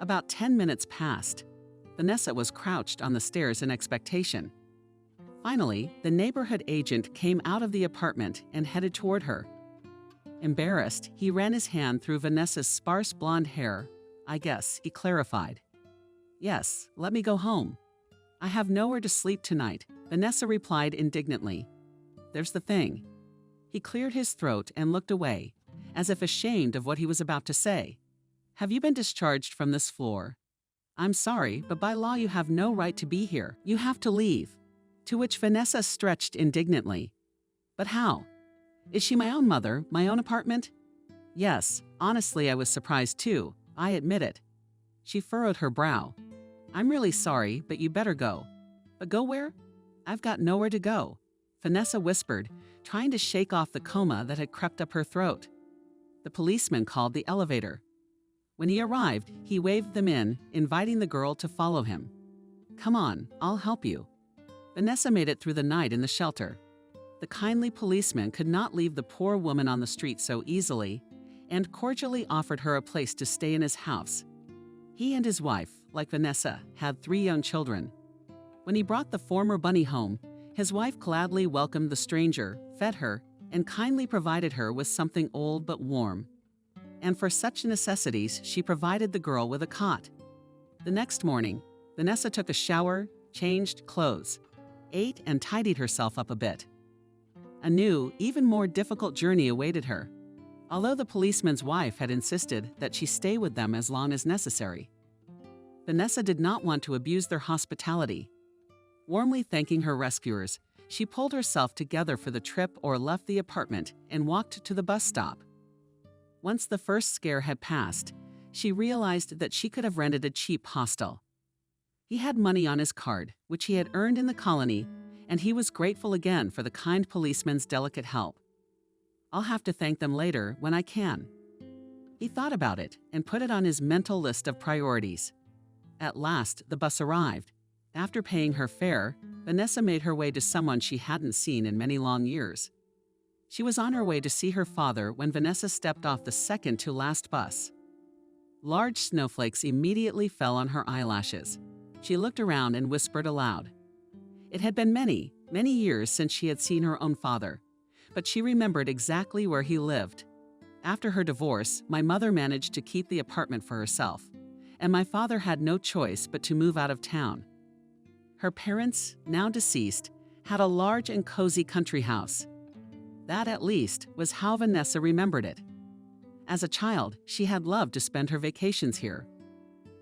S2: About 10 minutes passed. Vanessa was crouched on the stairs in expectation. Finally, the neighborhood agent came out of the apartment and headed toward her. Embarrassed, he ran his hand through Vanessa's sparse blonde hair. "I guess," he clarified. "Yes, let me go home." "I have nowhere to sleep tonight," Vanessa replied indignantly. "There's the thing." He cleared his throat and looked away, as if ashamed of what he was about to say. "Have you been discharged from this floor?" "I'm sorry, but by law you have no right to be here. You have to leave." To which Vanessa stretched indignantly. "But how? Is she my own mother, my own apartment?" "Yes, honestly I was surprised too, I admit it." She furrowed her brow. "I'm really sorry, but you better go." "But go where?" "I've got nowhere to go," Vanessa whispered, trying to shake off the coma that had crept up her throat. The policeman called the elevator. When he arrived, he waved them in, inviting the girl to follow him. "Come on, I'll help you." Vanessa made it through the night in the shelter. The kindly policeman could not leave the poor woman on the street so easily, and cordially offered her a place to stay in his house. He and his wife, like Vanessa, had 3 young children. When he brought the former bunny home, his wife gladly welcomed the stranger, fed her, and kindly provided her with something old but warm. And for such necessities, she provided the girl with a cot. The next morning, Vanessa took a shower, changed clothes, ate, and tidied herself up a bit. A new, even more difficult journey awaited her, although the policeman's wife had insisted that she stay with them as long as necessary. Vanessa did not want to abuse their hospitality. Warmly thanking her rescuers, she pulled herself together for the trip or left the apartment and walked to the bus stop. Once the first scare had passed, she realized that she could have rented a cheap hostel. He had money on his card, which he had earned in the colony, and he was grateful again for the kind policeman's delicate help. "I'll have to thank them later when I can." He thought about it and put it on his mental list of priorities. At last, the bus arrived. After paying her fare, Vanessa made her way to someone she hadn't seen in many long years. She was on her way to see her father when Vanessa stepped off the second-to-last bus. Large snowflakes immediately fell on her eyelashes. She looked around and whispered aloud. It had been many, many years since she had seen her own father, but she remembered exactly where he lived. "After her divorce, my mother managed to keep the apartment for herself, and my father had no choice but to move out of town." Her parents, now deceased, had a large and cozy country house. That, at least, was how Vanessa remembered it. As a child, she had loved to spend her vacations here.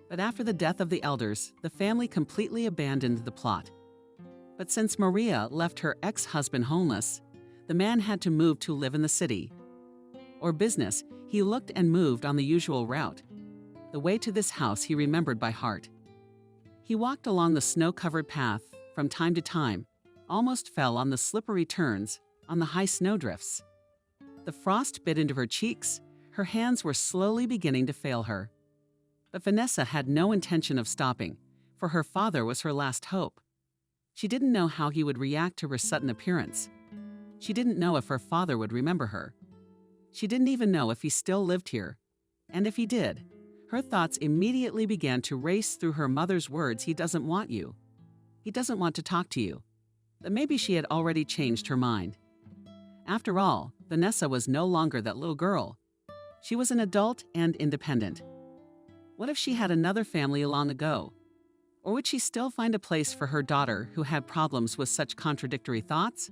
S2: But after the death of the elders, the family completely abandoned the plot. But since Maria left her ex-husband homeless, the man had to move to live in the city. Or business, he looked and moved on the usual route. The way to this house he remembered by heart. He walked along the snow-covered path from time to time, almost fell on the slippery turns, on the high snowdrifts. The frost bit into her cheeks, her hands were slowly beginning to fail her. But Vanessa had no intention of stopping, for her father was her last hope. She didn't know how he would react to her sudden appearance. She didn't know if her father would remember her. She didn't even know if he still lived here. And if he did, her thoughts immediately began to race through her mother's words, "He doesn't want you. He doesn't want to talk to you." But maybe she had already changed her mind. After all, Vanessa was no longer that little girl. She was an adult and independent. What if she had another family long ago? Or would she still find a place for her daughter who had problems with such contradictory thoughts?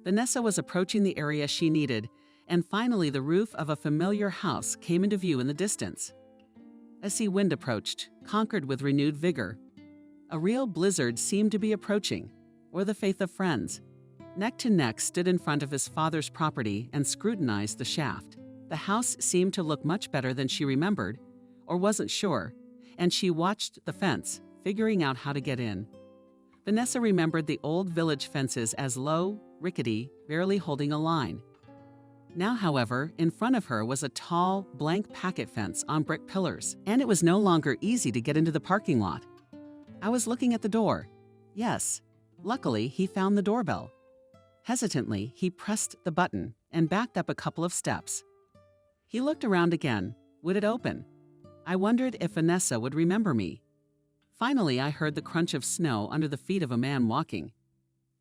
S2: Vanessa was approaching the area she needed, and finally the roof of a familiar house came into view in the distance. A sea wind approached, conquered with renewed vigor. A real blizzard seemed to be approaching, or the faith of friends. Neck to neck stood in front of his father's property and scrutinized the shaft. The house seemed to look much better than she remembered, or wasn't sure, and she watched the fence, figuring out how to get in. Vanessa remembered the old village fences as low, rickety, barely holding a line. Now, however, in front of her was a tall, blank picket fence on brick pillars, and it was no longer easy to get into the parking lot. I was looking at the door. Yes, luckily, he found the doorbell. Hesitantly, he pressed the button and backed up a couple of steps. He looked around again. Would it open? I wondered if Vanessa would remember me. Finally, I heard the crunch of snow under the feet of a man walking.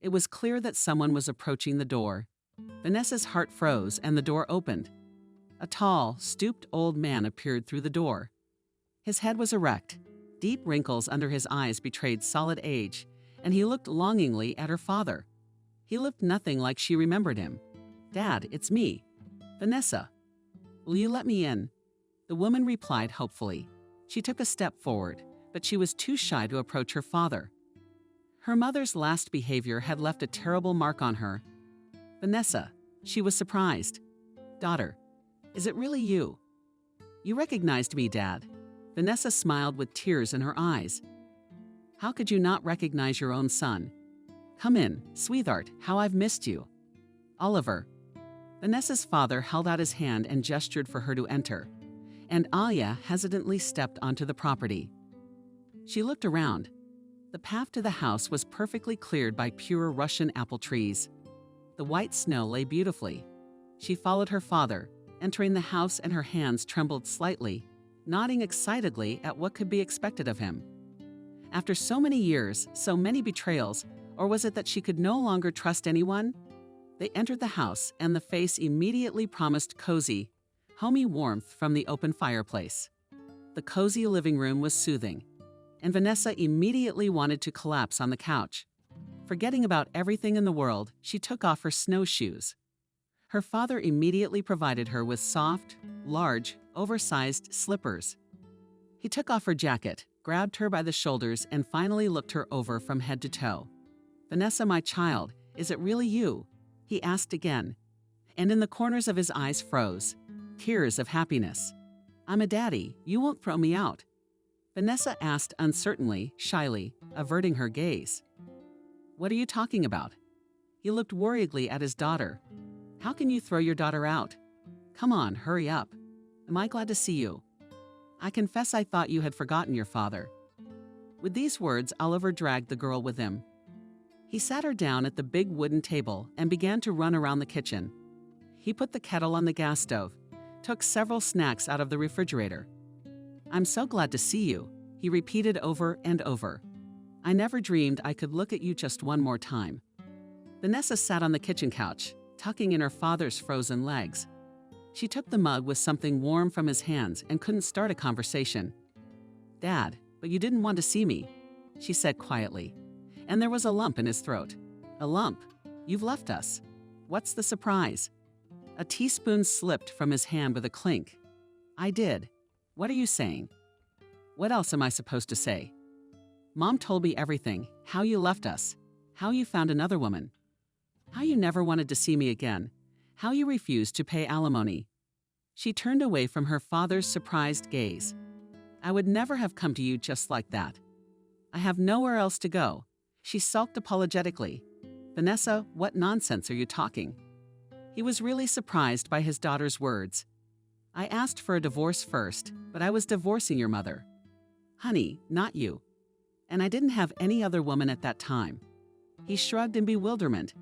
S2: It was clear that someone was approaching the door. Vanessa's heart froze and the door opened. A tall, stooped old man appeared through the door. His head was erect. Deep wrinkles under his eyes betrayed solid age, and he looked longingly at her father. He looked nothing like she remembered him. "Dad, it's me. Vanessa. Will you let me in?" The woman replied hopefully. She took a step forward, but she was too shy to approach her father. Her mother's last behavior had left a terrible mark on her. "Vanessa," she was surprised. "Daughter, is it really you?" "You recognized me, Dad." Vanessa smiled with tears in her eyes. "How could you not recognize your own son? Come in, sweetheart, how I've missed you." "Oliver." Vanessa's father held out his hand and gestured for her to enter, and Alia hesitantly stepped onto the property. She looked around. The path to the house was perfectly cleared by pure Russian apple trees. The white snow lay beautifully. She followed her father, entering the house, and her hands trembled slightly, nodding excitedly at what could be expected of him. After so many years, so many betrayals, or was it that she could no longer trust anyone? They entered the house, and the face immediately promised cozy, homey warmth from the open fireplace. The cozy living room was soothing, and Vanessa immediately wanted to collapse on the couch. Forgetting about everything in the world, she took off her snowshoes. Her father immediately provided her with soft, large, oversized slippers. He took off her jacket, grabbed her by the shoulders, and finally looked her over from head to toe. "Vanessa, my child, is it really you?" he asked again, and in the corners of his eyes froze tears of happiness. "I'm a daddy. You won't throw me out?" Vanessa asked uncertainly, shyly, averting her gaze. "What are you talking about?" He looked worriedly at his daughter. "How can you throw your daughter out? Come on, hurry up. Am I glad to see you? I confess I thought you had forgotten your father." With these words, Oliver dragged the girl with him. He sat her down at the big wooden table and began to run around the kitchen. He put the kettle on the gas stove, took several snacks out of the refrigerator. "I'm so glad to see you," he repeated over and over. "I never dreamed I could look at you just one more time." Vanessa sat on the kitchen couch, tucking in her father's frozen legs. She took the mug with something warm from his hands and couldn't start a conversation. "Dad, but you didn't want to see me," she said quietly, and there was a lump in his throat. "A lump? You've left us. What's the surprise?" A teaspoon slipped from his hand with a clink. "I did. What are you saying?" "What else am I supposed to say?" "Mom told me everything, how you left us, how you found another woman, how you never wanted to see me again, how you refused to pay alimony." She turned away from her father's surprised gaze. "I would never have come to you just like that. I have nowhere else to go." She sulked apologetically. "Vanessa, what nonsense are you talking?" He was really surprised by his daughter's words. "I asked for a divorce first, but I was divorcing your mother." "Honey, not you. And I didn't have any other woman at that time." He shrugged in bewilderment.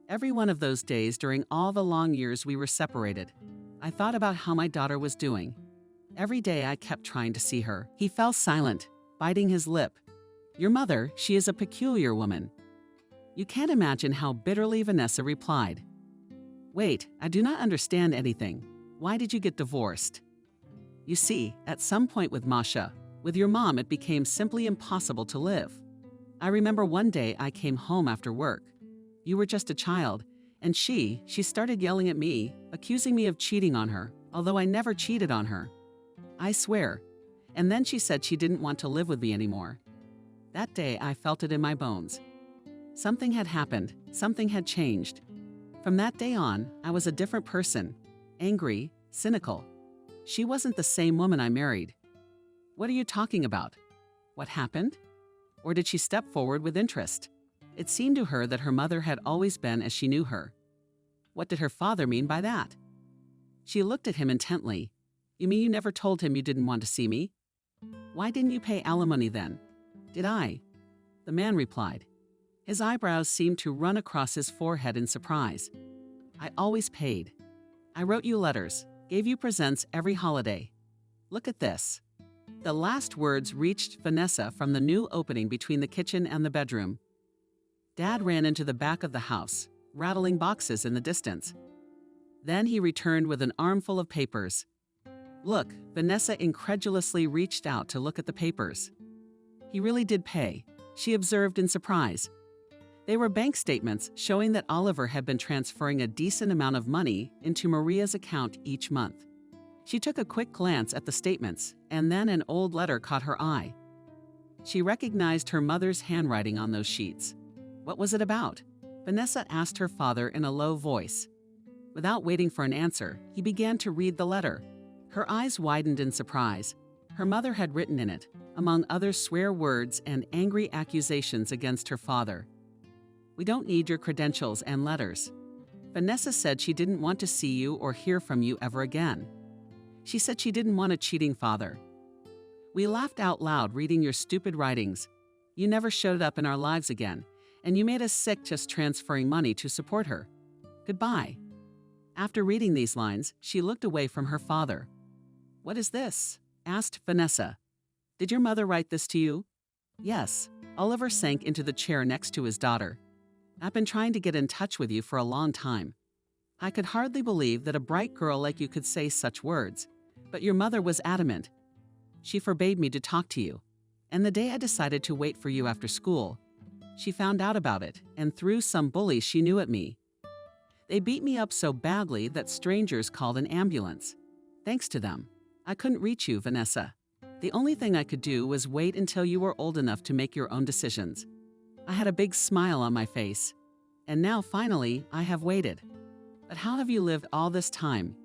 S2: "Every one of those days during all the long years we were separated, I thought about how my daughter was doing. Every day I kept trying to see her." He fell silent, biting his lip. "Your mother, she is a peculiar woman." You can't imagine how bitterly Vanessa replied. "Wait, I do not understand anything. Why did you get divorced?" "You see, at some point with Masha, with your mom, it became simply impossible to live. I remember one day I came home after work. You were just a child, and she started yelling at me, accusing me of cheating on her, although I never cheated on her. I swear. And then she said she didn't want to live with me anymore. That day I felt it in my bones. Something had happened, something had changed. From that day on, I was a different person, angry, cynical. She wasn't the same woman I married." "What are you talking about? What happened?" Or did she step forward with interest? It seemed to her that her mother had always been as she knew her. What did her father mean by that? She looked at him intently. You mean you never told him you didn't want to see me? Why didn't you pay alimony then? Did I? The man replied. His eyebrows seemed to run across his forehead in surprise. I always paid. I wrote you letters, gave you presents every holiday. Look at this. The last words reached Vanessa from the new opening between the kitchen and the bedroom. Dad ran into the back of the house, rattling boxes in the distance. Then he returned with an armful of papers. Look, Vanessa incredulously reached out to look at the papers. He really did pay, she observed in surprise. They were bank statements showing that Oliver had been transferring a decent amount of money into Maria's account each month. She took a quick glance at the statements, and then an old letter caught her eye. She recognized her mother's handwriting on those sheets. What was it about? Vanessa asked her father in a low voice. Without waiting for an answer, he began to read the letter. Her eyes widened in surprise. Her mother had written in it, among other swear words and angry accusations against her father. We don't need your credentials and letters. Vanessa said she didn't want to see you or hear from you ever again. She said she didn't want a cheating father. We laughed out loud reading your stupid writings. You never showed up in our lives again, and you made us sick just transferring money to support her. Goodbye. After reading these lines, she looked away from her father. What is this? Asked Vanessa. Did your mother write this to you? Yes. Oliver sank into the chair next to his daughter. I've been trying to get in touch with you for a long time. I could hardly believe that a bright girl like you could say such words, but your mother was adamant. She forbade me to talk to you, and the day I decided to wait for you after school, she found out about it and threw some bullies she knew at me. They beat me up so badly that strangers called an ambulance. Thanks to them, I couldn't reach you, Vanessa. The only thing I could do was wait until you were old enough to make your own decisions. I had a big smile on my face, and now finally I have waited. But how have you lived all this time?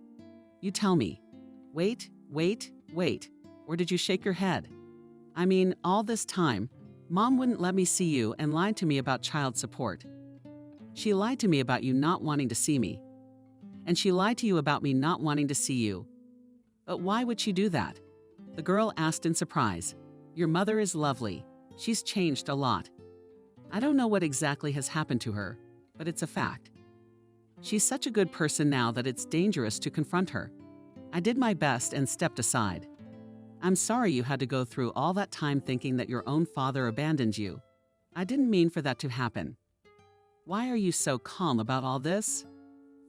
S2: You tell me. Wait, or did you shake your head? I mean, all this time, Mom wouldn't let me see you and lied to me about child support. She lied to me about you not wanting to see me. And she lied to you about me not wanting to see you. But why would she do that? The girl asked in surprise. Your mother is lovely. She's changed a lot. I don't know what exactly has happened to her, but it's a fact. She's such a good person now that it's dangerous to confront her. I did my best and stepped aside. I'm sorry you had to go through all that time thinking that your own father abandoned you. I didn't mean for that to happen. Why are you so calm about all this?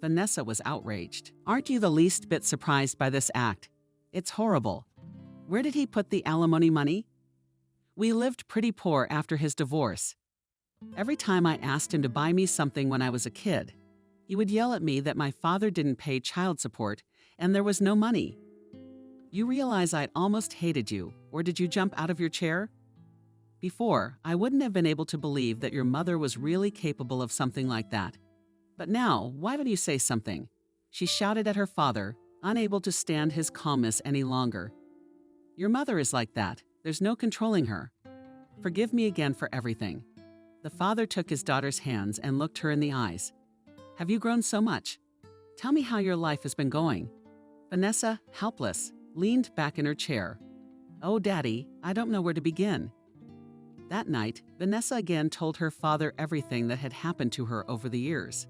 S2: Vanessa was outraged. Aren't you the least bit surprised by this act? It's horrible. Where did he put the alimony money? We lived pretty poor after his divorce. Every time I asked him to buy me something when I was a kid, he would yell at me that my father didn't pay child support and there was no money. You realize I'd almost hated you, or did you jump out of your chair? Before, I wouldn't have been able to believe that your mother was really capable of something like that. But now, why would you say something? She shouted at her father, unable to stand his calmness any longer. Your mother is like that. There's no controlling her. Forgive me again for everything. The father took his daughter's hands and looked her in the eyes. Have you grown so much? Tell me how your life has been going. Vanessa, helpless, leaned back in her chair. Oh, Daddy, I don't know where to begin. That night, Vanessa again told her father everything that had happened to her over the years.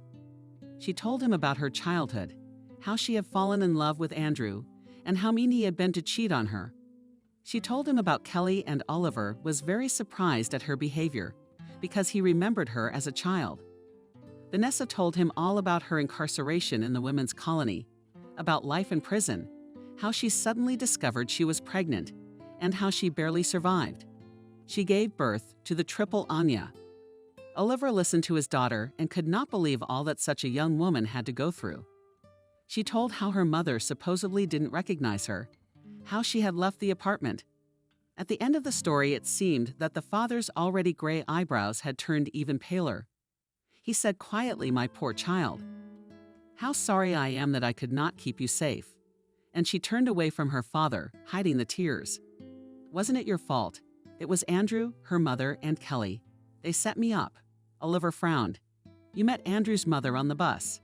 S2: She told him about her childhood, how she had fallen in love with Andrew, and how mean he had been to cheat on her. She told him about Kelly, and Oliver was very surprised at her behavior because he remembered her as a child. Vanessa told him all about her incarceration in the women's colony, about life in prison, how she suddenly discovered she was pregnant, and how she barely survived. She gave birth to the triple Anya. Oliver listened to his daughter and could not believe all that such a young woman had to go through. She told how her mother supposedly didn't recognize her, how she had left the apartment. At the end of the story, it seemed that the father's already gray eyebrows had turned even paler. He said quietly, "My poor child. How sorry I am that I could not keep you safe." And she turned away from her father, hiding the tears. Wasn't it your fault? It was Andrew, her mother, and Kelly. They set me up. Oliver frowned. You met Andrew's mother on the bus.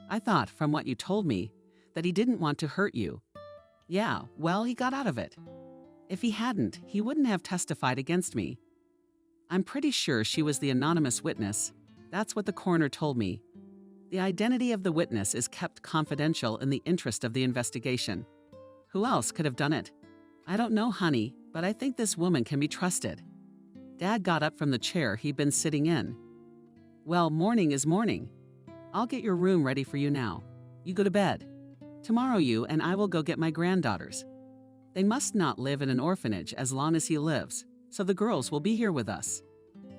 S2: I thought, from what you told me, that he didn't want to hurt you. Yeah, well, he got out of it. If he hadn't, he wouldn't have testified against me. I'm pretty sure she was the anonymous witness. That's what the coroner told me. The identity of the witness is kept confidential in the interest of the investigation. Who else could have done it? I don't know, honey, but I think this woman can be trusted. Dad got up from the chair he'd been sitting in. Well, morning is morning. I'll get your room ready for you now. You go to bed. Tomorrow you and I will go get my granddaughters. They must not live in an orphanage as long as he lives, so the girls will be here with us.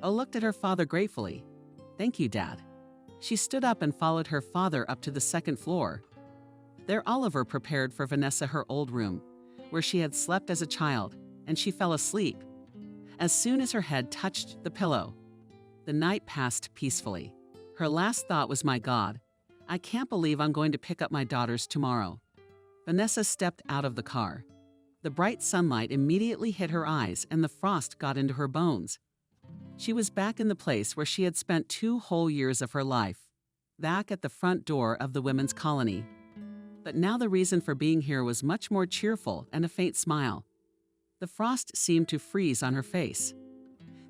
S2: Oh looked at her father gratefully. Thank you, Dad. She stood up and followed her father up to the second floor. There Oliver prepared for Vanessa her old room, where she had slept as a child, and she fell asleep. As soon as her head touched the pillow, the night passed peacefully. Her last thought was, my God, I can't believe I'm going to pick up my daughters tomorrow. Vanessa stepped out of the car. The bright sunlight immediately hit her eyes and the frost got into her bones. She was back in the place where she had spent 2 whole years of her life, back at the front door of the women's colony. But now the reason for being here was much more cheerful and a faint smile. The frost seemed to freeze on her face.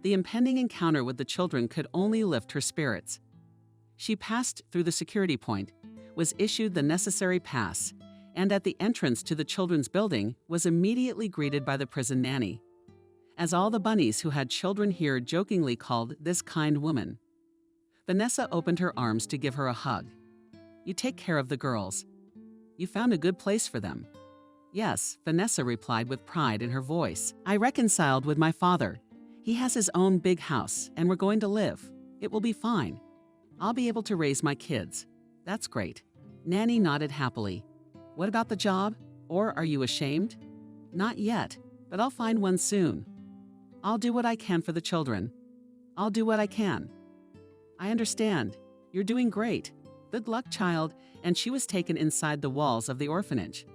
S2: The impending encounter with the children could only lift her spirits. She passed through the security point, was issued the necessary pass, and at the entrance to the children's building was immediately greeted by the prison nanny, as all the bunnies who had children here jokingly called this kind woman. Vanessa opened her arms to give her a hug. You take care of the girls. You found a good place for them. Yes, Vanessa replied with pride in her voice. I reconciled with my father. He has his own big house, and we're going to live. It will be fine. I'll be able to raise my kids. That's great. Nanny nodded happily. What about the job? Or are you ashamed? Not yet, but I'll find one soon. I'll do what I can for the children. I'll do what I can. I understand. You're doing great. Good luck, child. And she was taken inside the walls of the orphanage.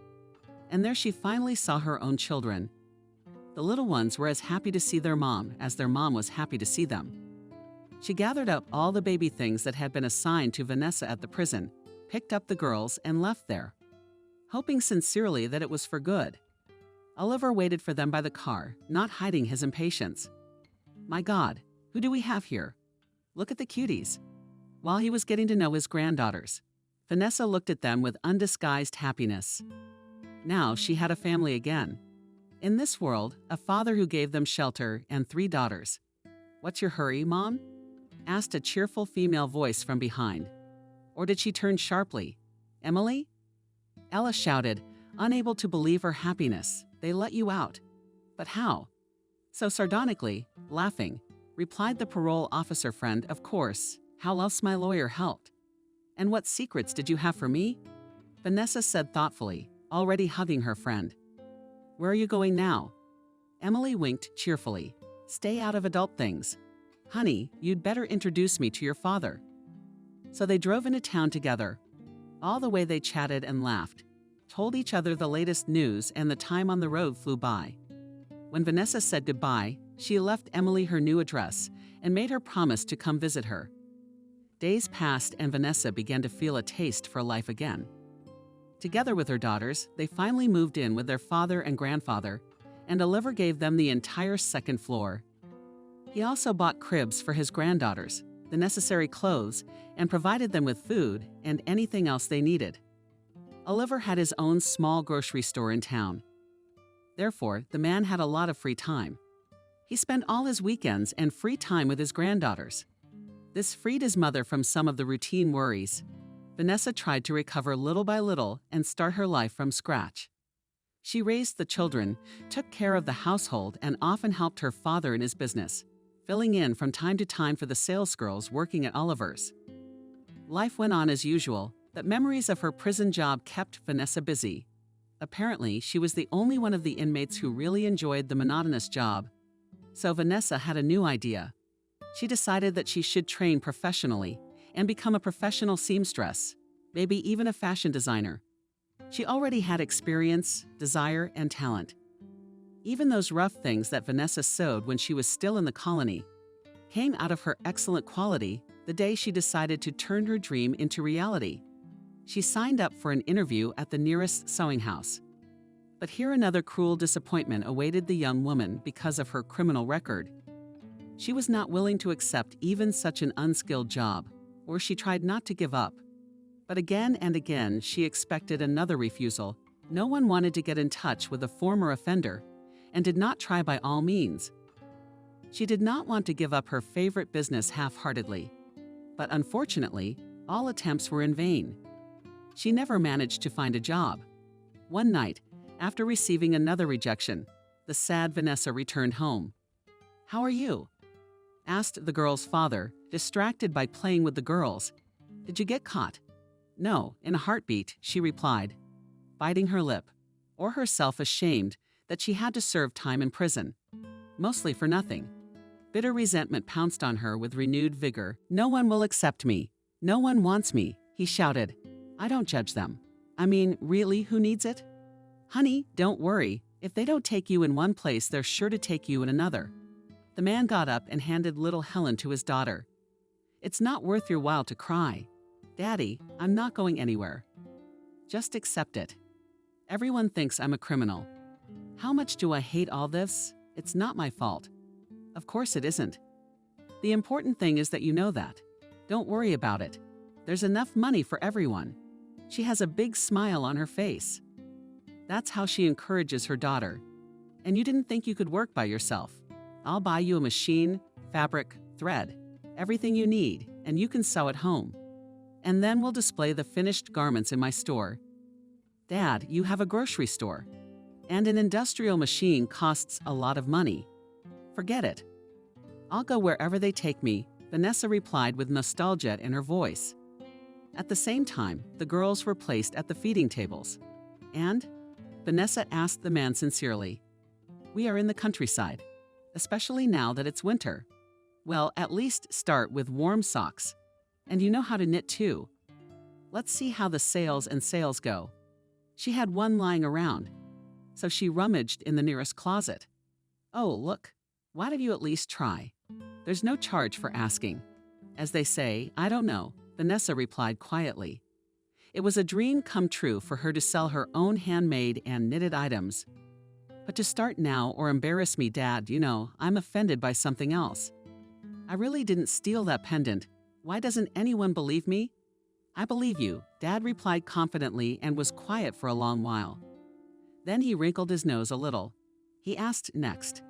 S2: And there she finally saw her own children. The little ones were as happy to see their mom as their mom was happy to see them. She gathered up all the baby things that had been assigned to Vanessa at the prison, picked up the girls, and left there, hoping sincerely that it was for good. Oliver waited for them by the car, not hiding his impatience. My God, who do we have here? Look at the cuties. While he was getting to know his granddaughters, Vanessa looked at them with undisguised happiness. Now she had a family again. In this world, a father who gave them shelter and 3 daughters. What's your hurry, Mom? Asked a cheerful female voice from behind. Or did she turn sharply? Emily? Ella shouted, unable to believe her happiness. They let you out. But how? So sardonically, laughing, replied the parole officer friend, of course. How else my lawyer helped? And what secrets did you have for me? Vanessa said thoughtfully, already hugging her friend. Where are you going now? Emily winked cheerfully. Stay out of adult things. Honey, you'd better introduce me to your father. So they drove into town together. All the way they chatted and laughed, told each other the latest news, and the time on the road flew by. When Vanessa said goodbye, she left Emily her new address and made her promise to come visit her. Days passed and Vanessa began to feel a taste for life again. Together with her daughters, they finally moved in with their father and grandfather, and Oliver gave them the entire second floor. He also bought cribs for his granddaughters, the necessary clothes, and provided them with food and anything else they needed. Oliver had his own small grocery store in town. Therefore, the man had a lot of free time. He spent all his weekends and free time with his granddaughters. This freed his mother from some of the routine worries. Vanessa tried to recover little by little and start her life from scratch. She raised the children, took care of the household, and often helped her father in his business, filling in from time to time for the sales girls working at Oliver's. Life went on as usual, but memories of her prison job kept Vanessa busy. Apparently, she was the only one of the inmates who really enjoyed the monotonous job. So Vanessa had a new idea. She decided that she should train professionally and become a professional seamstress, maybe even a fashion designer. She already had experience, desire, and talent. Even those rough things that Vanessa sewed when she was still in the colony came out of her excellent quality the day she decided to turn her dream into reality. She signed up for an interview at the nearest sewing house. But here another cruel disappointment awaited the young woman because of her criminal record. She was not willing to accept even such an unskilled job, or she tried not to give up. But again and again, she expected another refusal. No one wanted to get in touch with a former offender, and did not try by all means. She did not want to give up her favorite business half-heartedly. But unfortunately, all attempts were in vain. She never managed to find a job. One night, after receiving another rejection, the sad Vanessa returned home. "How are you?" asked the girl's father, distracted by playing with the girls. "Did you get caught?" "No," in a heartbeat, she replied, biting her lip, or herself ashamed that she had to serve time in prison, mostly for nothing. Bitter resentment pounced on her with renewed vigor. "No one will accept me. No one wants me," he shouted. "I don't judge them. I mean, really, who needs it? Honey, don't worry. If they don't take you in one place, they're sure to take you in another." The man got up and handed little Helen to his daughter. "It's not worth your while to cry. Daddy, I'm not going anywhere. Just accept it. Everyone thinks I'm a criminal. How much do I hate all this? It's not my fault. Of course it isn't. The important thing is that you know that. Don't worry about it. There's enough money for everyone." She has a big smile on her face. That's how she encourages her daughter. "And you didn't think you could work by yourself? I'll buy you a machine, fabric, thread, everything you need, and you can sew at home. And then we'll display the finished garments in my store." "Dad, you have a grocery store. And an industrial machine costs a lot of money. Forget it." "I'll go wherever they take me," Vanessa replied with nostalgia in her voice. At the same time, the girls were placed at the feeding tables. "And?" Vanessa asked the man sincerely. "We are in the countryside, especially now that it's winter. Well, at least start with warm socks. And you know how to knit too. Let's see how the sales go." She had one lying around, so she rummaged in the nearest closet. "Oh, look. Why don't you at least try? There's no charge for asking." "As they say, I don't know," Vanessa replied quietly. It was a dream come true for her to sell her own handmade and knitted items. "But to start now or embarrass me, Dad, you know, I'm offended by something else. I really didn't steal that pendant. Why doesn't anyone believe me?" "I believe you," Dad replied confidently and was quiet for a long while. Then he wrinkled his nose a little. He asked next,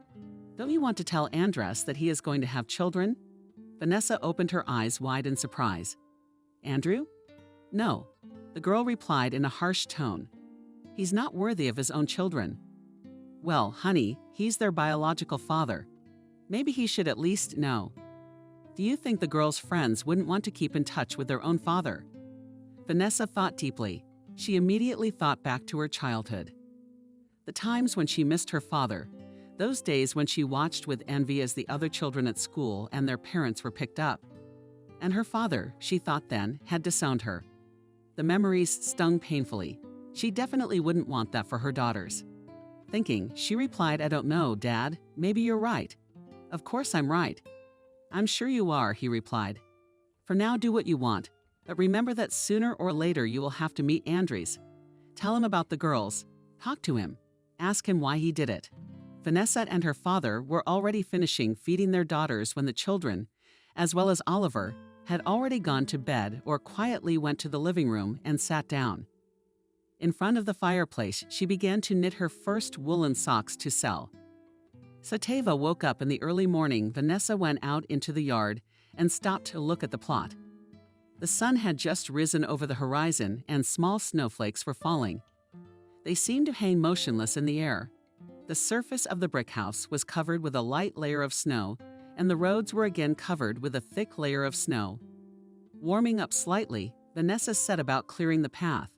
S2: "Don't you want to tell Andres that he is going to have children?" Vanessa opened her eyes wide in surprise. "Andrew?" "No," the girl replied in a harsh tone. "He's not worthy of his own children." "Well, honey, he's their biological father. Maybe he should at least know." Do you think the girl's friends wouldn't want to keep in touch with their own father? Vanessa thought deeply. She immediately thought back to her childhood. The times when she missed her father, those days when she watched with envy as the other children at school and their parents were picked up. And her father, she thought then, had disowned her. The memories stung painfully. She definitely wouldn't want that for her daughters. Thinking, she replied, "I don't know, Dad. Maybe you're right." "Of course I'm right." "I'm sure you are," he replied. "For now, do what you want, but remember that sooner or later you will have to meet Andres. Tell him about the girls. Talk to him. Ask him why he did it." Vanessa and her father were already finishing feeding their daughters when the children, as well as Oliver, had already gone to bed or quietly went to the living room and sat down. In front of the fireplace, she began to knit her first woolen socks to sell. Sateva woke up in the early morning. Vanessa went out into the yard and stopped to look at the plot. The sun had just risen over the horizon and small snowflakes were falling. They seemed to hang motionless in the air. The surface of the brick house was covered with a light layer of snow, and the roads were again covered with a thick layer of snow. Warming up slightly, Vanessa set about clearing the path.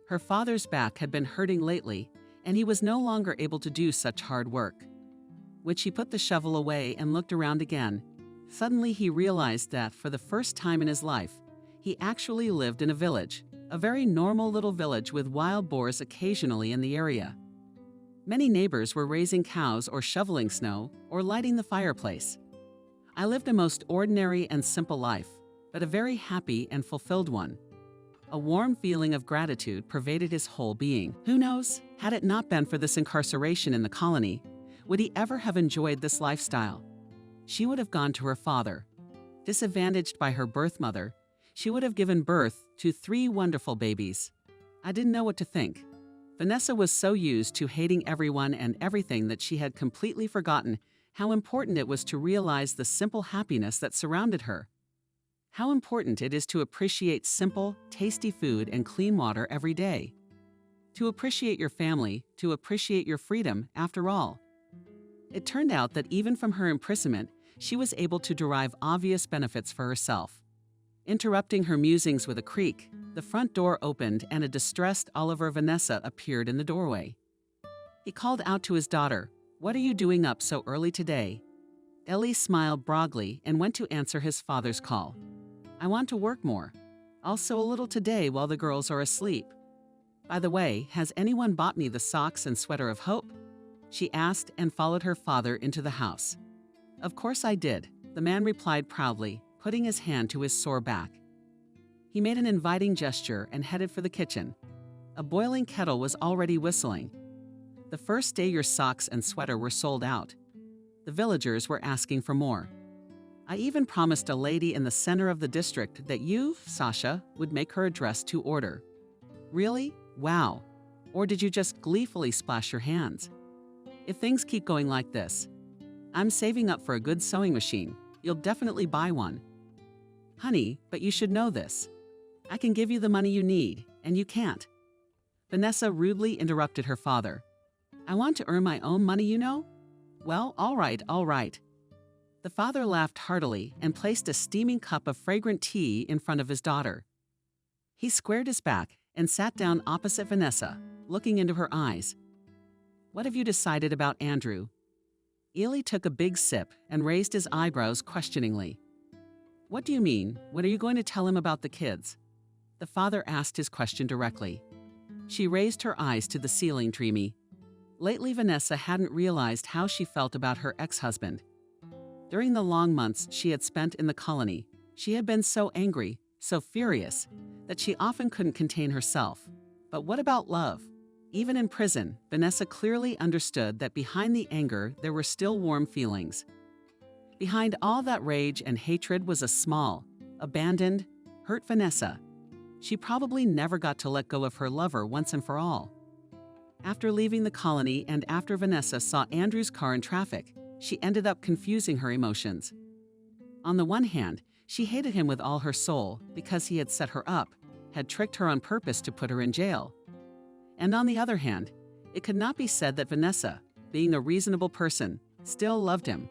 S2: Her father's back had been hurting lately, and he was no longer able to do such hard work. When she put the shovel away and looked around again, suddenly he realized that, for the first time in his life, he actually lived in a village, a very normal little village with wild boars occasionally in the area. Many neighbors were raising cows or shoveling snow or lighting the fireplace. "I lived a most ordinary and simple life, but a very happy and fulfilled one." A warm feeling of gratitude pervaded his whole being. Who knows, had it not been for this incarceration in the colony, would he ever have enjoyed this lifestyle? She would have gone to her father. Disadvantaged by her birth mother, she would have given birth to 3 wonderful babies. I didn't know what to think. Vanessa was so used to hating everyone and everything that she had completely forgotten how important it was to realize the simple happiness that surrounded her. How important it is to appreciate simple, tasty food and clean water every day. To appreciate your family, to appreciate your freedom, after all. It turned out that even from her imprisonment, she was able to derive obvious benefits for herself. Interrupting her musings with a creak, the front door opened and a distressed Oliver Vanessa appeared in the doorway. He called out to his daughter, "What are you doing up so early today?" Ellie smiled broadly and went to answer his father's call. "I want to work more. Also a little today while the girls are asleep. By the way, has anyone bought me the socks and sweater of hope?" she asked and followed her father into the house. "Of course I did," the man replied proudly, putting his hand to his sore back. He made an inviting gesture and headed for the kitchen. A boiling kettle was already whistling. The first day your socks and sweater were sold out. The villagers were asking for more. I even promised a lady in the center of the district that you, Sasha, would make her a dress to order. Really? Wow. Or did you just gleefully splash your hands? If things keep going like this, I'm saving up for a good sewing machine. You'll definitely buy one. Honey, but you should know this. I can give you the money you need, and you can't. Vanessa rudely interrupted her father. I want to earn my own money, you know? Well, all right, all right. The father laughed heartily and placed a steaming cup of fragrant tea in front of his daughter. He squared his back and sat down opposite Vanessa, looking into her eyes. What have you decided about Andrew? Ely took a big sip and raised his eyebrows questioningly. What do you mean? What are you going to tell him about the kids? The father asked his question directly. She raised her eyes to the ceiling, dreamy. Lately, Vanessa hadn't realized how she felt about her ex-husband. During the long months she had spent in the colony, she had been so angry, so furious, that she often couldn't contain herself. But what about love? Even in prison, Vanessa clearly understood that behind the anger there were still warm feelings. Behind all that rage and hatred was a small, abandoned, hurt Vanessa. She probably never got to let go of her lover once and for all. After leaving the colony and after Vanessa saw Andrew's car in traffic, she ended up confusing her emotions. On the one hand, she hated him with all her soul because he had set her up, had tricked her on purpose to put her in jail. And on the other hand, it could not be said that Vanessa, being a reasonable person, still loved him.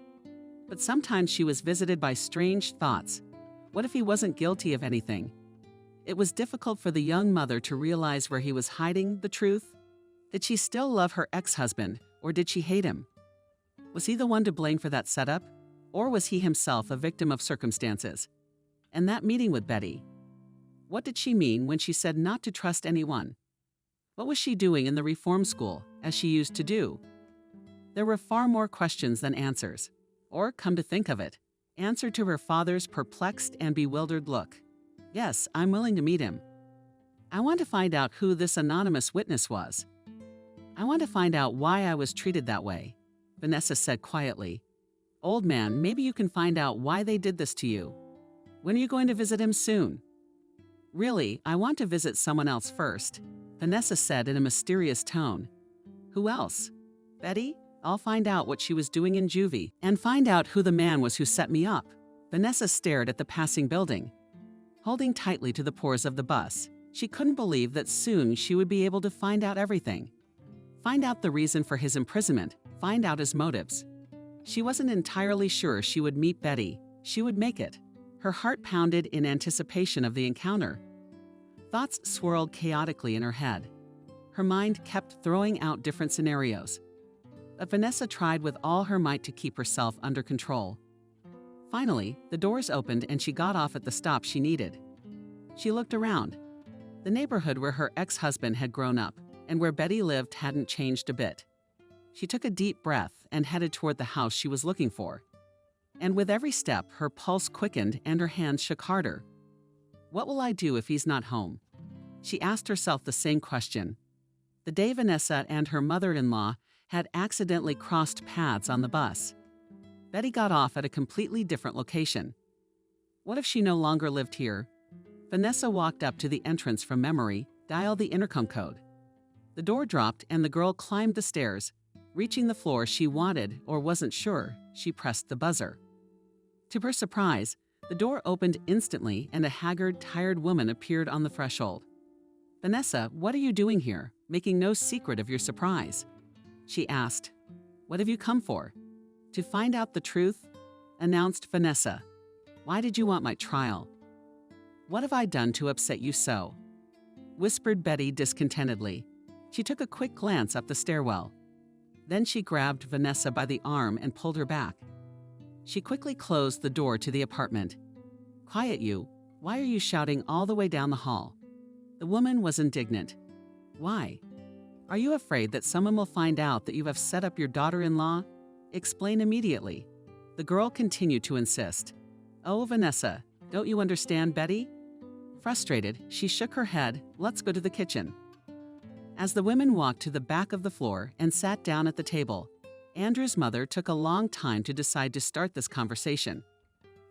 S2: But sometimes she was visited by strange thoughts. What if he wasn't guilty of anything? It was difficult for the young mother to realize where he was hiding the truth. Did she still love her ex-husband, or did she hate him? Was he the one to blame for that setup, or was he himself a victim of circumstances? And that meeting with Betty. What did she mean when she said not to trust anyone? What was she doing in the reform school, as she used to do? There were far more questions than answers, or, come to think of it, answer to her father's perplexed and bewildered look. Yes, I'm willing to meet him. I want to find out who this anonymous witness was. I want to find out why I was treated that way, Vanessa said quietly. Old man, maybe you can find out why they did this to you. When are you going to visit him soon? Really, I want to visit someone else first, Vanessa said in a mysterious tone. Who else? Betty? I'll find out what she was doing in juvie and find out who the man was who set me up. Vanessa stared at the passing building. Holding tightly to the pores of the bus, she couldn't believe that soon she would be able to find out everything. Find out the reason for his imprisonment, find out his motives. She wasn't entirely sure she would meet Betty. She would make it. Her heart pounded in anticipation of the encounter. Thoughts swirled chaotically in her head. Her mind kept throwing out different scenarios. But Vanessa tried with all her might to keep herself under control. Finally, the doors opened and she got off at the stop she needed. She looked around. The neighborhood where her ex-husband had grown up and where Betty lived hadn't changed a bit. She took a deep breath and headed toward the house she was looking for. And with every step, her pulse quickened and her hands shook harder. What will I do if he's not home? She asked herself the same question. The day Vanessa and her mother-in-law had accidentally crossed paths on the bus, Betty got off at a completely different location. What if she no longer lived here? Vanessa walked up to the entrance from memory, dialed the intercom code. The door dropped and the girl climbed the stairs. Reaching the floor she wanted or wasn't sure, she pressed the buzzer. To her surprise, the door opened instantly and a haggard, tired woman appeared on the threshold. "Vanessa, what are you doing here, making no secret of your surprise?" She asked. "What have you come for?" "To find out the truth," announced Vanessa. "Why did you want my trial?" "What have I done to upset you so?" whispered Betty discontentedly. She took a quick glance up the stairwell. Then she grabbed Vanessa by the arm and pulled her back. She quickly closed the door to the apartment. "Quiet you. Why are you shouting all the way down the hall?" The woman was indignant. "Why? Are you afraid that someone will find out that you have set up your daughter-in-law? Explain immediately." The girl continued to insist. "Oh, Vanessa, don't you understand, Betty?" Frustrated, she shook her head. "Let's go to the kitchen." As the women walked to the back of the floor and sat down at the table, Andrew's mother took a long time to decide to start this conversation.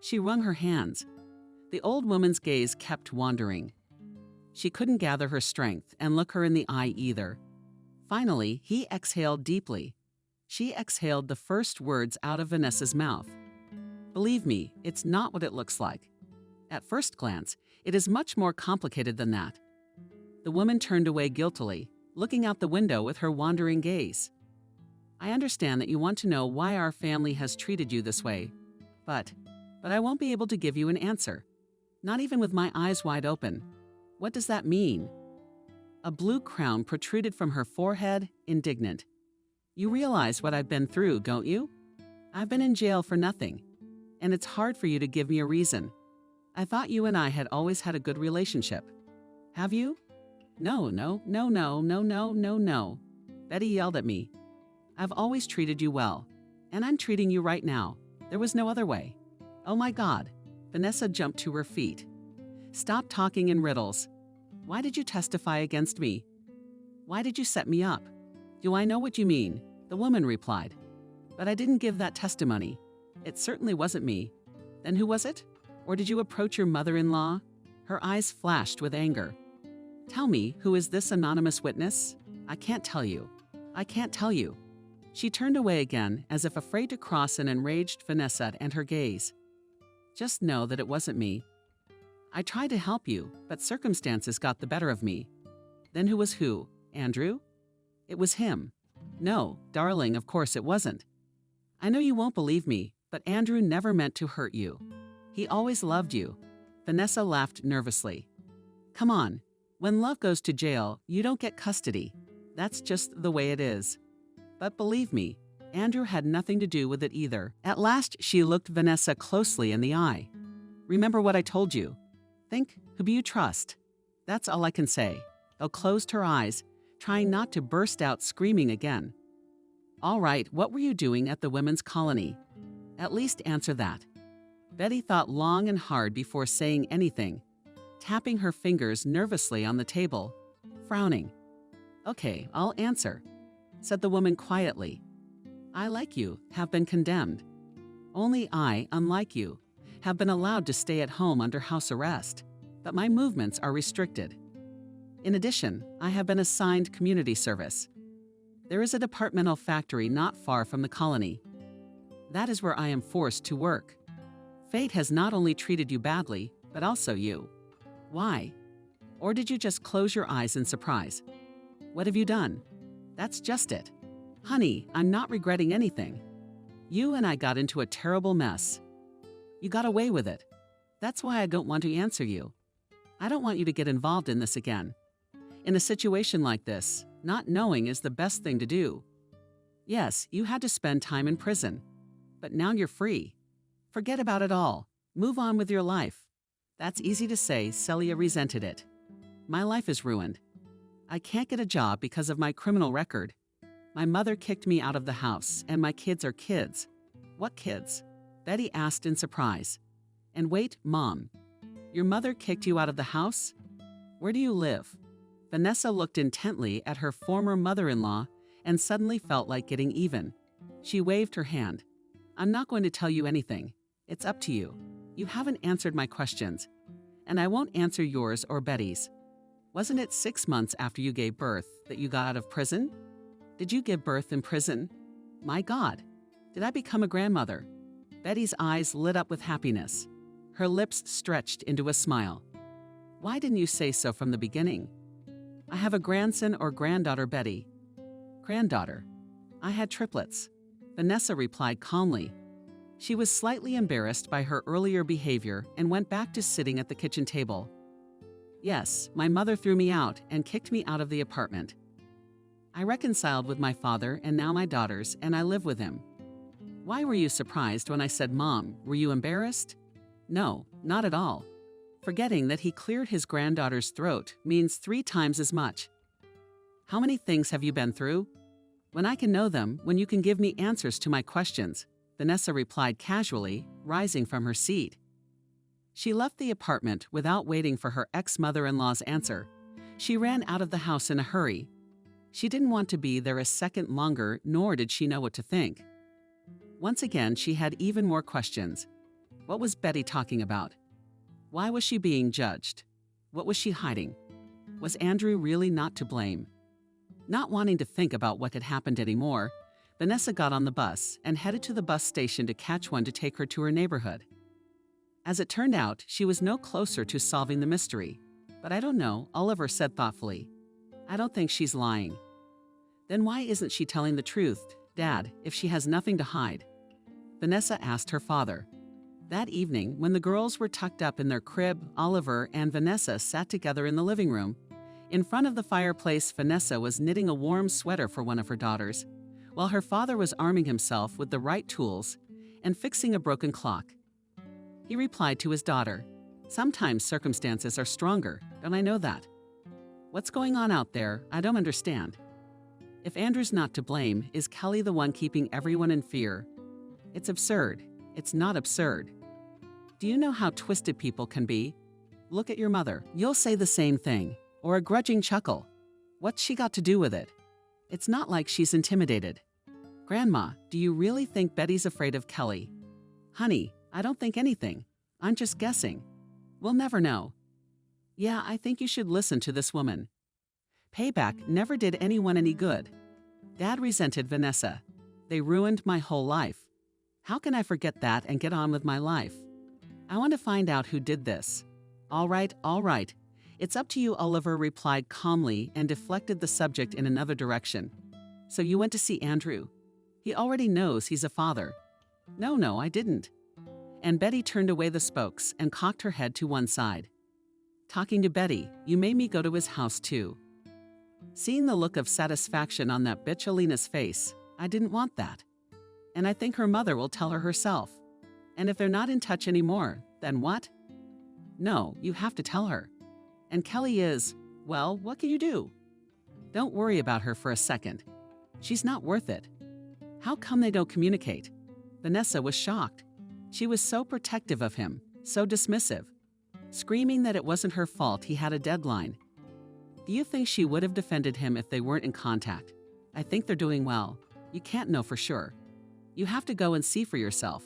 S2: She wrung her hands. The old woman's gaze kept wandering. She couldn't gather her strength and look her in the eye either. Finally, he exhaled deeply. She exhaled the first words out of Vanessa's mouth. "Believe me, it's not what it looks like. At first glance, it is much more complicated than that." The woman turned away guiltily, looking out the window with her wandering gaze. "I understand that you want to know why our family has treated you this way, but I won't be able to give you an answer. Not even with my eyes wide open. What does that mean?" A blue crown protruded from her forehead, indignant. "You realize what I've been through, don't you? I've been in jail for nothing, and it's hard for you to give me a reason. I thought you and I had always had a good relationship. Have you?" No, no, no, no, no, no, no, no. Betty yelled at me. "I've always treated you well, and I'm treating you right now. There was no other way." "Oh my God." Vanessa jumped to her feet. "Stop talking in riddles. Why did you testify against me? Why did you set me up?" "Do I know what you mean?" the woman replied. "But I didn't give that testimony. It certainly wasn't me. Then who was it? Or did you approach your mother-in-law?" Her eyes flashed with anger. "Tell me, who is this anonymous witness?" "I can't tell you. I can't tell you." She turned away again, as if afraid to cross an enraged Vanessa and her gaze. "Just know that it wasn't me. I tried to help you, but circumstances got the better of me." "Then who was who? Andrew?" "It was him." "No, darling, of course it wasn't." "I know you won't believe me, but Andrew never meant to hurt you. He always loved you." Vanessa laughed nervously. "Come on. When love goes to jail, you don't get custody. That's just the way it is. But believe me, Andrew had nothing to do with it either." At last, she looked Vanessa closely in the eye. "Remember what I told you. Think who you trust." That's all I can say. Elle closed her eyes, trying not to burst out screaming again. "All right, what were you doing at the women's colony? At least answer that." Betty thought long and hard before saying anything, tapping her fingers nervously on the table, frowning. "Okay, I'll answer," said the woman quietly. "I, like you, have been condemned. Only I, unlike you, have been allowed to stay at home under house arrest, but my movements are restricted. In addition, I have been assigned community service. There is a departmental factory not far from the colony. That is where I am forced to work. Fate has not only treated you badly, but also you. Why? Or did you just close your eyes in surprise? What have you done? That's just it. Honey, I'm not regretting anything. You and I got into a terrible mess. You got away with it. That's why I don't want to answer you. I don't want you to get involved in this again. In a situation like this, not knowing is the best thing to do. Yes, you had to spend time in prison, but now you're free. Forget about it all. Move on with your life." That's easy to say. Celia resented it. "My life is ruined. I can't get a job because of my criminal record. My mother kicked me out of the house, and my kids are kids." "What kids?" Betty asked in surprise. "And wait, Mom, your mother kicked you out of the house? Where do you live?" Vanessa looked intently at her former mother-in-law and suddenly felt like getting even. She waved her hand. I'm not going to tell you anything. It's up to you. You haven't answered my questions, and I won't answer yours or Betty's. Wasn't it 6 months after you gave birth that you got out of prison? Did you give birth in prison? My God, did I become a grandmother? Betty's eyes lit up with happiness. Her lips stretched into a smile. Why didn't you say so from the beginning? I have a grandson or granddaughter, Betty. Granddaughter. I had triplets. Vanessa replied calmly. She was slightly embarrassed by her earlier behavior and went back to sitting at the kitchen table. Yes, my mother threw me out and kicked me out of the apartment. I reconciled with my father and now my daughters, and I live with him. Why were you surprised when I said Mom? Were you embarrassed? No, not at all. Forgetting that he cleared his granddaughter's throat means 3 times as much. How many things have you been through? When I can know them, when you can give me answers to my questions, Vanessa replied casually, rising from her seat. She left the apartment without waiting for her ex-mother-in-law's answer. She ran out of the house in a hurry. She didn't want to be there a second longer, nor did she know what to think. Once again, she had even more questions. What was Betty talking about? Why was she being judged? What was she hiding? Was Andrew really not to blame? Not wanting to think about what had happened anymore, Vanessa got on the bus and headed to the bus station to catch one to take her to her neighborhood. As it turned out, she was no closer to solving the mystery. But I don't know, Oliver said thoughtfully. I don't think she's lying. Then why isn't she telling the truth, Dad, if she has nothing to hide? Vanessa asked her father. That evening, when the girls were tucked up in their crib, Oliver and Vanessa sat together in the living room. In front of the fireplace, Vanessa was knitting a warm sweater for one of her daughters, while her father was arming himself with the right tools and fixing a broken clock. He replied to his daughter, Sometimes circumstances are stronger, don't I know that? What's going on out there? I don't understand. If Andrew's not to blame, is Kelly the one keeping everyone in fear? It's absurd. It's not absurd. Do you know how twisted people can be? Look at your mother. You'll say the same thing, or a grudging chuckle. What's she got to do with it? It's not like she's intimidated. Grandma, do you really think Betty's afraid of Kelly? Honey, I don't think anything. I'm just guessing. We'll never know. Yeah, I think you should listen to this woman. Payback never did anyone any good. Dad resented Vanessa. They ruined my whole life. How can I forget that and get on with my life? I want to find out who did this. All right. It's up to you, Oliver replied calmly and deflected the subject in another direction. So you went to see Andrew. He already knows he's a father. No, I didn't. And Betty turned away the spokes and cocked her head to one side. Talking to Betty, you made me go to his house too. Seeing the look of satisfaction on that bitch Alina's face, I didn't want that. And I think her mother will tell her herself. And if they're not in touch anymore, then what? No, you have to tell her. And Kelly is, well, what can you do? Don't worry about her for a second. She's not worth it. How come they don't communicate? Vanessa was shocked. She was so protective of him, so dismissive, screaming that it wasn't her fault he had a deadline. Do you think she would have defended him if they weren't in contact? I think they're doing well. You can't know for sure. You have to go and see for yourself.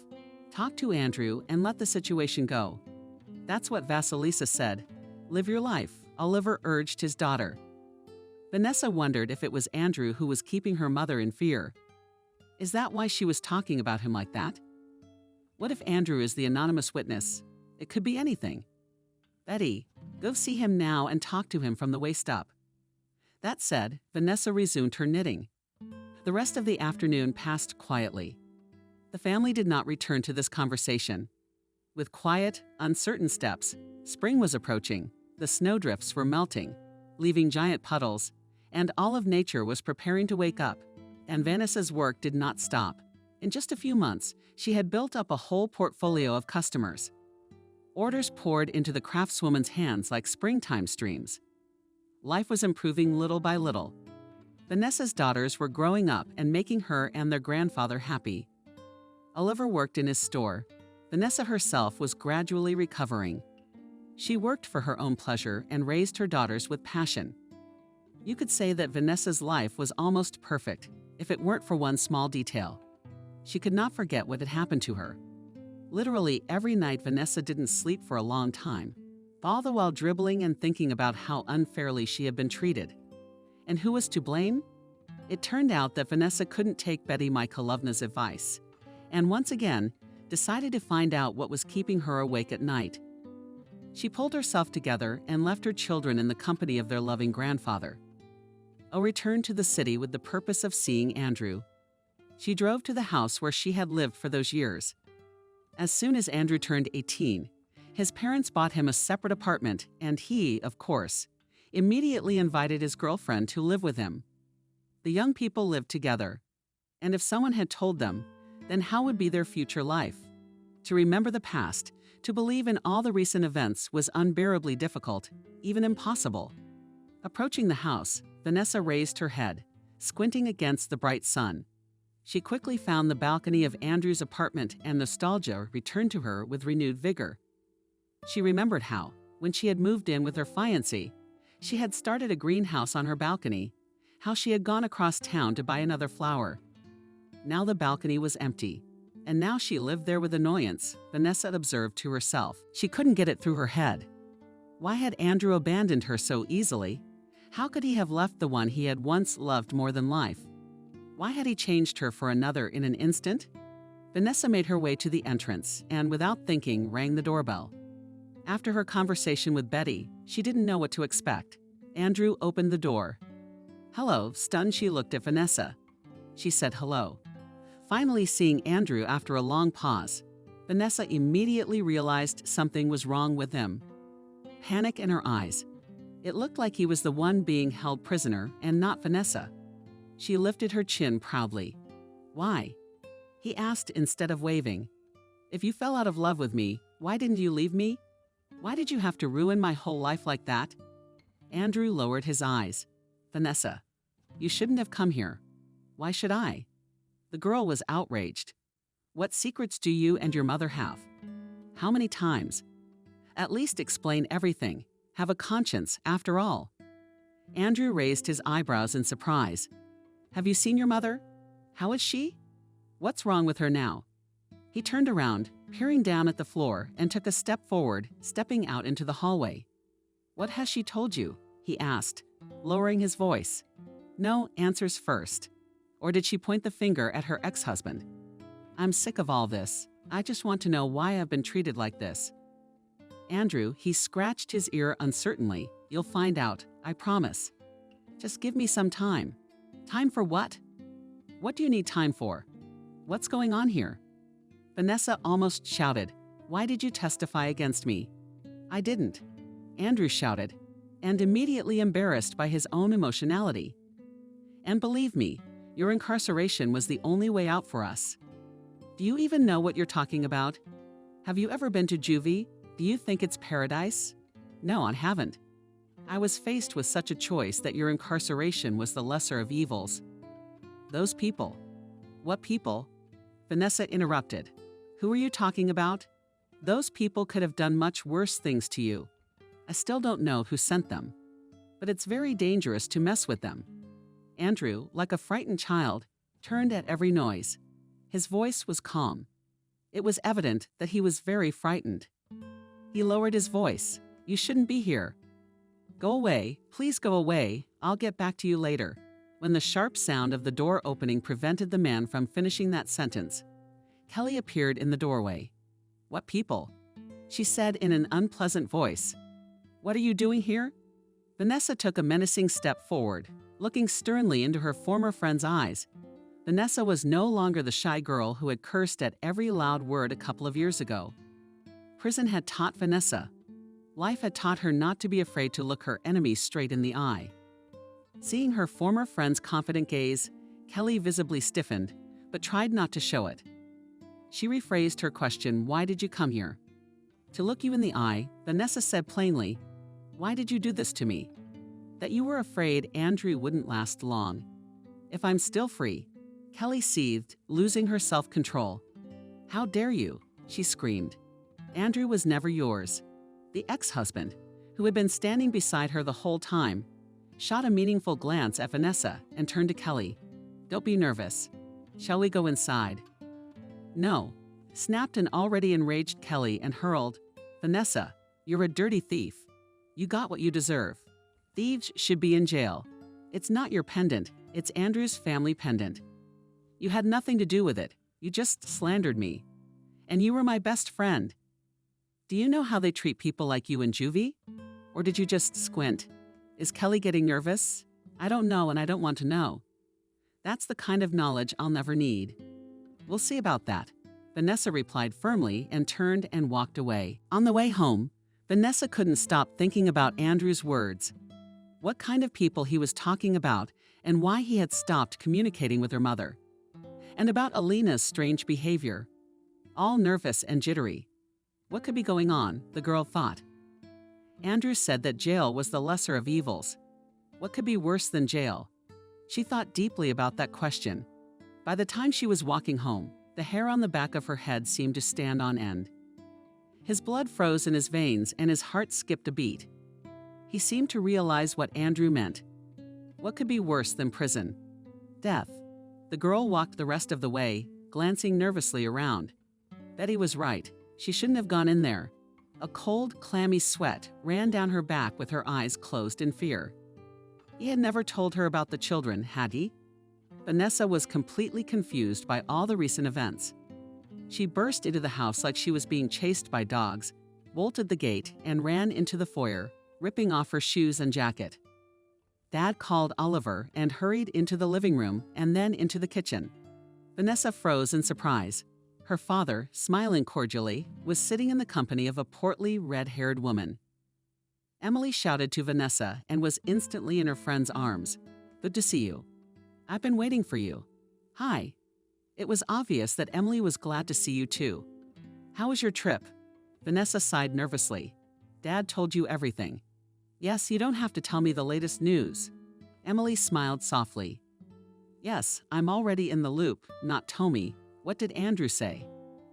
S2: Talk to Andrew and let the situation go. That's what Vasilisa said. Live your life, Oliver urged his daughter. Vanessa wondered if it was Andrew who was keeping her mother in fear. Is that why she was talking about him like that? What if Andrew is the anonymous witness? It could be anything. Betty, go see him now and talk to him from the waist up. That said, Vanessa resumed her knitting. The rest of the afternoon passed quietly. The family did not return to this conversation. With quiet, uncertain steps, spring was approaching, the snowdrifts were melting, leaving giant puddles, and all of nature was preparing to wake up, and Vanessa's work did not stop. In just a few months, she had built up a whole portfolio of customers. Orders poured into the craftswoman's hands like springtime streams. Life was improving little by little. Vanessa's daughters were growing up and making her and their grandfather happy. Oliver worked in his store. Vanessa herself was gradually recovering. She worked for her own pleasure and raised her daughters with passion. You could say that Vanessa's life was almost perfect if it weren't for one small detail. She could not forget what had happened to her. Literally every night Vanessa didn't sleep for a long time, all the while dribbling and thinking about how unfairly she had been treated. And who was to blame? It turned out that Vanessa couldn't take Betty Mikhailovna's advice, and once again decided to find out what was keeping her awake at night. She pulled herself together and left her children in the company of their loving grandfather. A return to the city with the purpose of seeing Andrew. She drove to the house where she had lived for those years. As soon as Andrew turned 18, his parents bought him a separate apartment, and he, of course, immediately invited his girlfriend to live with him. The young people lived together, and if someone had told them, then how would be their future life? To remember the past, to believe in all the recent events was unbearably difficult, even impossible. Approaching the house, Vanessa raised her head, squinting against the bright sun. She quickly found the balcony of Andrew's apartment, and nostalgia returned to her with renewed vigor. She remembered how, when she had moved in with her fiancé, she had started a greenhouse on her balcony, how she had gone across town to buy another flower. Now the balcony was empty, and now she lived there with annoyance, Vanessa observed to herself. She couldn't get it through her head. Why had Andrew abandoned her so easily? How could he have left the one he had once loved more than life? Why had he changed her for another in an instant? Vanessa made her way to the entrance and, without thinking, rang the doorbell. After her conversation with Betty, she didn't know what to expect. Andrew opened the door. "Hello," stunned she looked at Vanessa. She said hello. Finally seeing Andrew after a long pause, Vanessa immediately realized something was wrong with him. Panic in her eyes. It looked like he was the one being held prisoner and not Vanessa. She lifted her chin proudly. "Why?" he asked instead of waving. "If you fell out of love with me, why didn't you leave me? Why did you have to ruin my whole life like that?" Andrew lowered his eyes. "Vanessa, you shouldn't have come here. Why should I?" The girl was outraged. "What secrets do you and your mother have? How many times? At least explain everything. Have a conscience, after all." Andrew raised his eyebrows in surprise. "Have you seen your mother? How is she? What's wrong with her now?" He turned around, peering down at the floor, and took a step forward, stepping out into the hallway. "What has she told you?" he asked, lowering his voice. "No, answers first. Or did she point the finger at her ex-husband? I'm sick of all this. I just want to know why I've been treated like this." "Andrew," he scratched his ear uncertainly. "You'll find out, I promise. Just give me some time." "Time for what? What do you need time for? What's going on here?" Vanessa almost shouted. "Why did you testify against me?" "I didn't," Andrew shouted, and immediately embarrassed by his own emotionality. "And believe me, your incarceration was the only way out for us. Do you even know what you're talking about? Have you ever been to juvie? Do you think it's paradise? No, I haven't. I was faced with such a choice that your incarceration was the lesser of evils." "Those people." "What people?" Vanessa interrupted. "Who are you talking about? Those people could have done much worse things to you. I still don't know who sent them, but it's very dangerous to mess with them." Andrew, like a frightened child, turned at every noise. His voice was calm. It was evident that he was very frightened. He lowered his voice. "You shouldn't be here. Go away, please go away, I'll get back to you later." When the sharp sound of the door opening prevented the man from finishing that sentence, Kelly appeared in the doorway. "What people?" she said in an unpleasant voice. "What are you doing here?" Vanessa took a menacing step forward, looking sternly into her former friend's eyes. Vanessa was no longer the shy girl who had cursed at every loud word a couple of years ago. Prison had taught Vanessa. Life had taught her not to be afraid to look her enemy straight in the eye. Seeing her former friend's confident gaze, Kelly visibly stiffened, but tried not to show it. She rephrased her question, "Why did you come here?" "To look you in the eye," Vanessa said plainly. "Why did you do this to me?" "That you were afraid Andrew wouldn't last long." "If I'm still free," Kelly seethed, losing her self-control. "How dare you?" she screamed. "Andrew was never yours." The ex-husband, who had been standing beside her the whole time, shot a meaningful glance at Vanessa, and turned to Kelly. "Don't be nervous. Shall we go inside?" "No," snapped an already enraged Kelly and hurled, "Vanessa, you're a dirty thief. You got what you deserve. Thieves should be in jail. It's not your pendant, it's Andrew's family pendant. You had nothing to do with it. You just slandered me. And you were my best friend. Do you know how they treat people like you in juvie? Or did you just squint? Is Kelly getting nervous? I don't know and I don't want to know. That's the kind of knowledge I'll never need." "We'll see about that," Vanessa replied firmly and turned and walked away. On the way home, Vanessa couldn't stop thinking about Andrew's words. What kind of people he was talking about and why he had stopped communicating with her mother. And about Alina's strange behavior. All nervous and jittery. What could be going on, the girl thought. Andrew said that jail was the lesser of evils. What could be worse than jail? She thought deeply about that question. By the time she was walking home, the hair on the back of her head seemed to stand on end. His blood froze in his veins and his heart skipped a beat. He seemed to realize what Andrew meant. What could be worse than prison? Death. The girl walked the rest of the way, glancing nervously around. Betty was right. She shouldn't have gone in there. A cold, clammy sweat ran down her back with her eyes closed in fear. He had never told her about the children, had he? Vanessa was completely confused by all the recent events. She burst into the house like she was being chased by dogs, bolted the gate, and ran into the foyer, ripping off her shoes and jacket. Dad called Oliver and hurried into the living room and then into the kitchen. Vanessa froze in surprise. Her father, smiling cordially, was sitting in the company of a portly, red-haired woman. Emily shouted to Vanessa and was instantly in her friend's arms. "Good to see you. I've been waiting for you. Hi." It was obvious that Emily was glad to see you too. "How was your trip?" Vanessa sighed nervously. "Dad told you everything." "Yes, you don't have to tell me the latest news." Emily smiled softly. "Yes, I'm already in the loop, not Tommy. What did Andrew say?"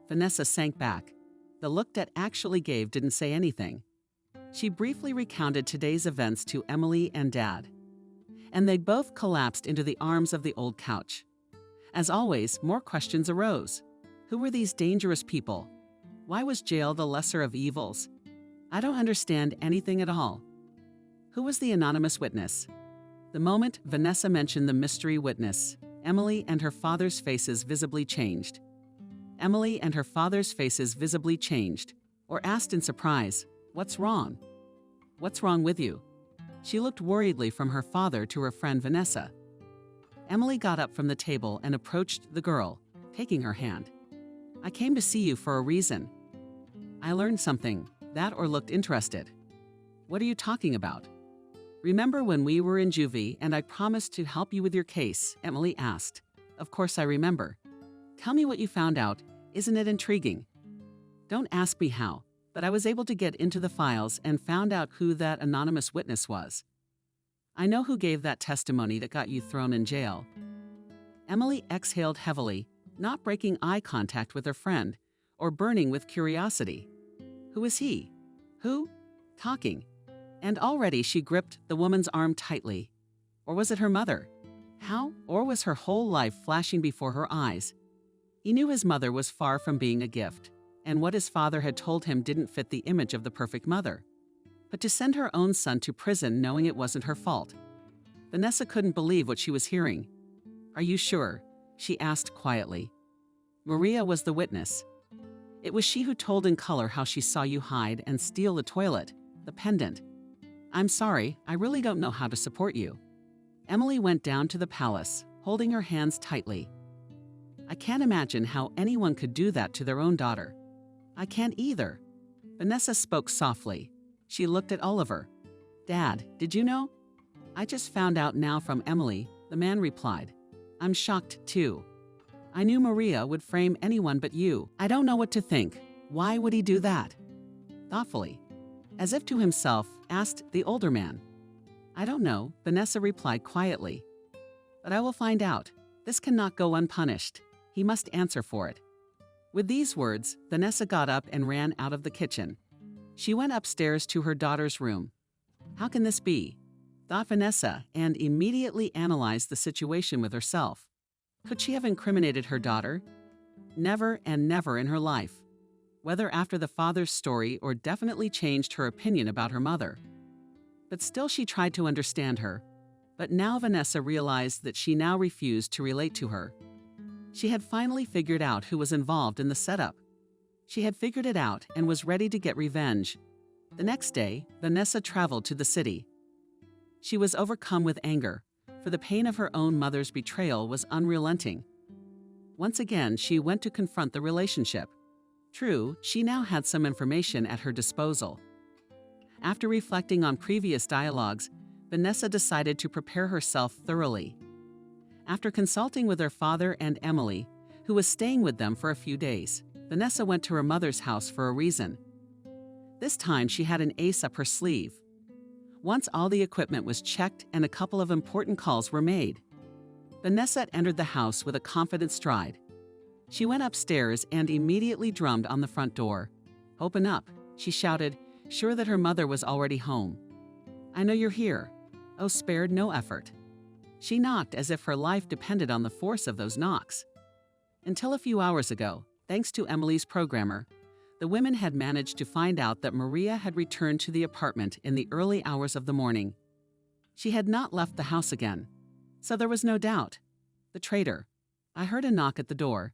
S2: Vanessa sank back. The look Dad actually gave didn't say anything. She briefly recounted today's events to Emily and Dad. And they both collapsed into the arms of the old couch. As always, more questions arose. Who were these dangerous people? Why was jail the lesser of evils? I don't understand anything at all. Who was the anonymous witness? The moment Vanessa mentioned the mystery witness, Emily and her father's faces visibly changed. Emily and her father's faces visibly changed, or asked in surprise, "What's wrong? What's wrong with you?" She looked worriedly from her father to her friend Vanessa. Emily got up from the table and approached the girl, taking her hand. "I came to see you for a reason. I learned something, that or looked interested." "What are you talking about?" "Remember when we were in juvie and I promised to help you with your case?" Emily asked. "Of course I remember. Tell me what you found out. Isn't it intriguing?" "Don't ask me how, but I was able to get into the files and found out who that anonymous witness was. I know who gave that testimony that got you thrown in jail." Emily exhaled heavily, not breaking eye contact with her friend, or burning with curiosity. Who is he? Who? Talking. And already she gripped the woman's arm tightly. Or was it her mother? How? Or was her whole life flashing before her eyes? He knew his mother was far from being a gift, and what his father had told him didn't fit the image of the perfect mother. But to send her own son to prison knowing it wasn't her fault. Vanessa couldn't believe what she was hearing. "Are you sure?" she asked quietly. Maria was the witness. It was she who told in color how she saw you hide and steal the toilet, the pendant. "I'm sorry, I really don't know how to support you." Emily went down to the palace, holding her hands tightly. "I can't imagine how anyone could do that to their own daughter." "I can't either." Vanessa spoke softly. She looked at Oliver. "Dad, did you know?" "I just found out now from Emily," the man replied. "I'm shocked too. I knew Maria would frame anyone but you. I don't know what to think. Why would he do that?" Thoughtfully, as if to himself, asked the older man. "I don't know," Vanessa replied quietly. "But I will find out. This cannot go unpunished. He must answer for it." With these words, Vanessa got up and ran out of the kitchen. She went upstairs to her daughter's room. How can this be? thought Vanessa, and immediately analyzed the situation with herself. Could she have incriminated her daughter? Never and never in her life. Whether after the father's story or definitely changed her opinion about her mother. But still she tried to understand her. But now Vanessa realized that she now refused to relate to her. She had finally figured out who was involved in the setup. She had figured it out and was ready to get revenge. The next day, Vanessa traveled to the city. She was overcome with anger, for the pain of her own mother's betrayal was unrelenting. Once again, she went to confront the relationship. True, she now had some information at her disposal. After reflecting on previous dialogues, Vanessa decided to prepare herself thoroughly. After consulting with her father and Emily, who was staying with them for a few days, Vanessa went to her mother's house for a reason. This time she had an ace up her sleeve. Once all the equipment was checked and a couple of important calls were made, Vanessa entered the house with a confident stride. She went upstairs and immediately drummed on the front door. "Open up," she shouted, sure that her mother was already home. "I know you're here." Oh, spared no effort. She knocked as if her life depended on the force of those knocks. Until a few hours ago, thanks to Emily's programmer, the women had managed to find out that Maria had returned to the apartment in the early hours of the morning. She had not left the house again, so there was no doubt. The traitor. I heard a knock at the door.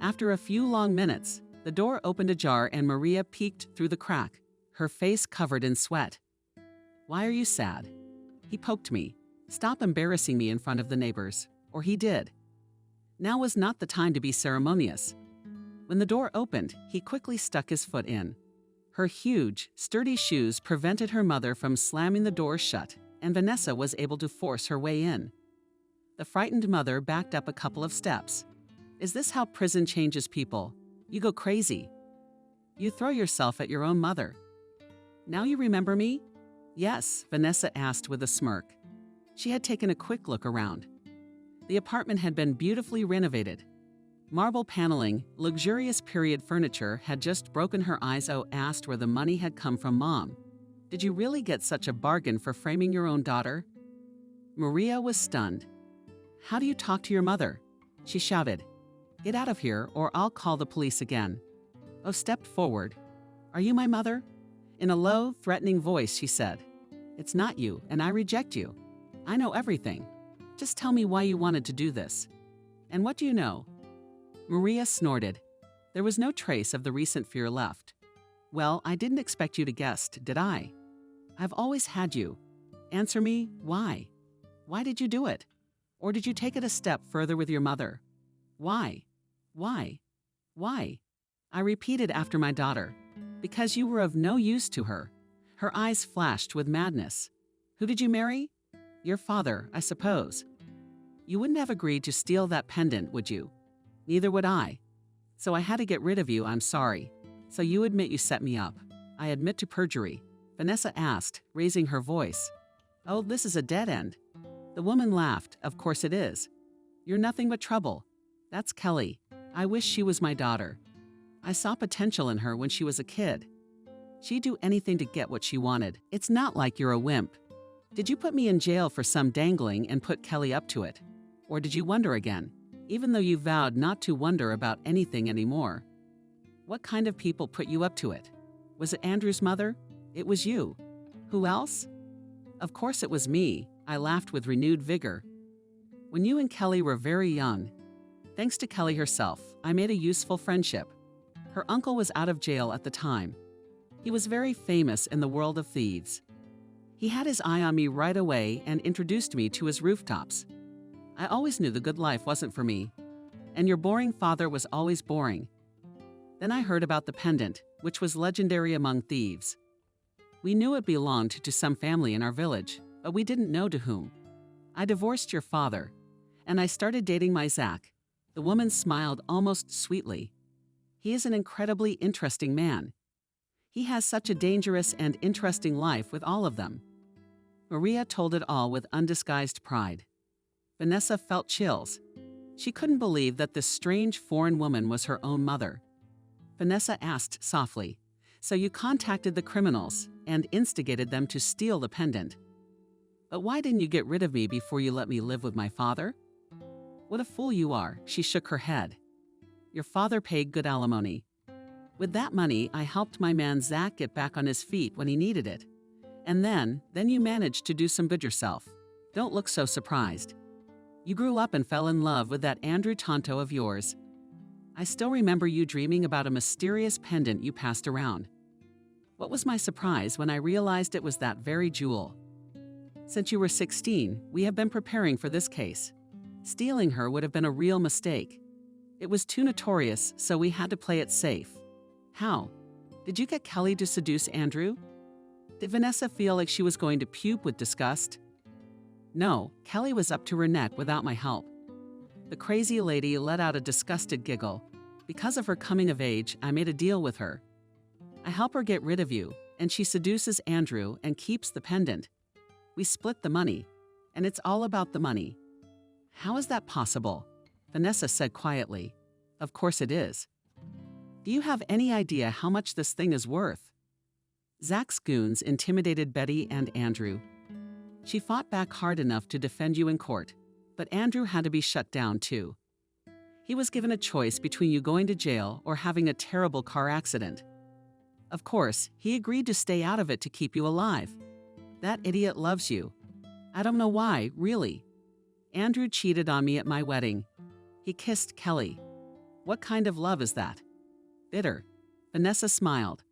S2: After a few long minutes, the door opened ajar and Maria peeked through the crack, her face covered in sweat. "Why are you sad?" He poked me. "Stop embarrassing me in front of the neighbors." Or he did. Now was not the time to be ceremonious. When the door opened, he quickly stuck his foot in. Her huge, sturdy shoes prevented her mother from slamming the door shut, and Vanessa was able to force her way in. The frightened mother backed up a couple of steps. "Is this how prison changes people? You go crazy. You throw yourself at your own mother." "Now you remember me?" "Yes," Vanessa asked with a smirk. She had taken a quick look around. The apartment had been beautifully renovated. Marble paneling, luxurious period furniture had just broken her eyes. Oh, asked where the money had come from. "Mom, did you really get such a bargain for framing your own daughter?" Maria was stunned. "How do you talk to your mother?" She shouted. "Get out of here or I'll call the police again." Oh stepped forward. "Are you my mother?" In a low, threatening voice, she said. "It's not you, and I reject you. I know everything. Just tell me why you wanted to do this. And what do you know?" Maria snorted. There was no trace of the recent fear left. "Well, I didn't expect you to guess, did I? I've always had you. Answer me, why? Why did you do it? Or did you take it a step further with your mother? Why? Why? Why?" I repeated after my daughter. "Because you were of no use to her." Her eyes flashed with madness. "Who did you marry?" "Your father, I suppose." "You wouldn't have agreed to steal that pendant, would you?" "Neither would I. So I had to get rid of you, I'm sorry. So you admit you set me up." "I admit to perjury," Vanessa asked, raising her voice. "Oh, this is a dead end." The woman laughed. "Of course it is. You're nothing but trouble. That's Kelly. I wish she was my daughter. I saw potential in her when she was a kid. She'd do anything to get what she wanted. It's not like you're a wimp. Did you put me in jail for some dangling and put Kelly up to it? Or did you wonder again, even though you vowed not to wonder about anything anymore? What kind of people put you up to it? Was it Andrew's mother? It was you. Who else?" "Of course it was me," I laughed with renewed vigor. "When you and Kelly were very young, thanks to Kelly herself, I made a useful friendship. Her uncle was out of jail at the time. He was very famous in the world of thieves. He had his eye on me right away and introduced me to his rooftops. I always knew the good life wasn't for me, and your boring father was always boring. Then I heard about the pendant, which was legendary among thieves. We knew it belonged to some family in our village, but we didn't know to whom. I divorced your father, and I started dating my Zach." The woman smiled almost sweetly. "He is an incredibly interesting man. He has such a dangerous and interesting life with all of them." Maria told it all with undisguised pride. Vanessa felt chills. She couldn't believe that this strange foreign woman was her own mother. Vanessa asked softly, "So you contacted the criminals and instigated them to steal the pendant?" But why didn't you get rid of me before you let me live with my father? What a fool you are, she shook her head. Your father paid good alimony. With that money, I helped my man Zach get back on his feet when he needed it. And then you managed to do some good yourself. Don't look so surprised. You grew up and fell in love with that Andrew Tonto of yours. I still remember you dreaming about a mysterious pendant you passed around. What was my surprise when I realized it was that very jewel? Since you were 16, we have been preparing for this case. Stealing her would have been a real mistake. It was too notorious, so we had to play it safe. How? Did you get Kelly to seduce Andrew? Did Vanessa feel like she was going to puke with disgust? No, Kelly was up to her neck without my help. The crazy lady let out a disgusted giggle. Because of her coming of age, I made a deal with her. I help her get rid of you, and she seduces Andrew and keeps the pendant. We split the money, and it's all about the money. How is that possible? Vanessa said quietly. Of course it is. Do you have any idea how much this thing is worth? Zach's goons intimidated Betty and Andrew. She fought back hard enough to defend you in court, but Andrew had to be shut down too. He was given a choice between you going to jail or having a terrible car accident. Of course, he agreed to stay out of it to keep you alive. That idiot loves you. I don't know why, really. Andrew cheated on me at my wedding. He kissed Kelly. What kind of love is that? Bitter. Vanessa smiled.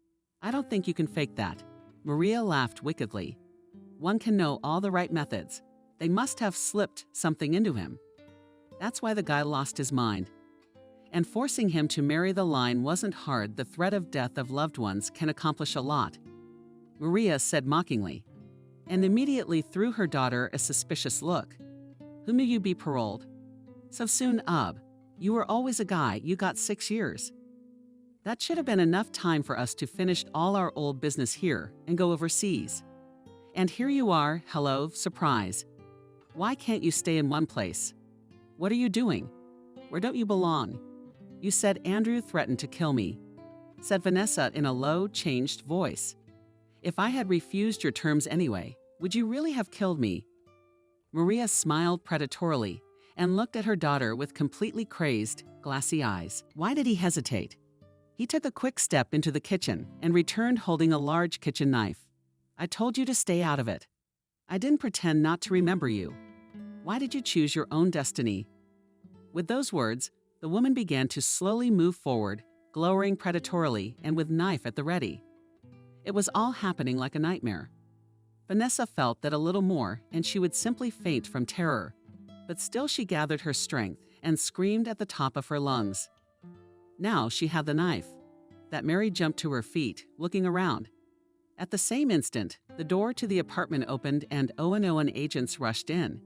S2: I don't think you can fake that. Maria laughed wickedly. One can know all the right methods. They must have slipped something into him. That's why the guy lost his mind. And forcing him to marry the line wasn't hard. The threat of death of loved ones can accomplish a lot. Maria said mockingly, and immediately threw her daughter a suspicious look. Who knew you'd be paroled? So soon, Ub. You were always a guy. You got 6 years. That should have been enough time for us to finish all our old business here and go overseas. And here you are, hello, surprise. Why can't you stay in one place? What are you doing? Where don't you belong? You said Andrew threatened to kill me, said Vanessa in a low, changed voice. If I had refused your terms anyway, would you really have killed me? Maria smiled predatorily and looked at her daughter with completely crazed, glassy eyes. Why did he hesitate? He took a quick step into the kitchen and returned holding a large kitchen knife. I told you to stay out of it. I didn't pretend not to remember you. Why did you choose your own destiny? With those words, the woman began to slowly move forward, glowering predatorily and with knife at the ready. It was all happening like a nightmare. Vanessa felt that a little more and she would simply faint from terror, but still she gathered her strength and screamed at the top of her lungs. Now she had the knife. That Mary jumped to her feet, looking around. At the same instant, the door to the apartment opened and O&O agents rushed in.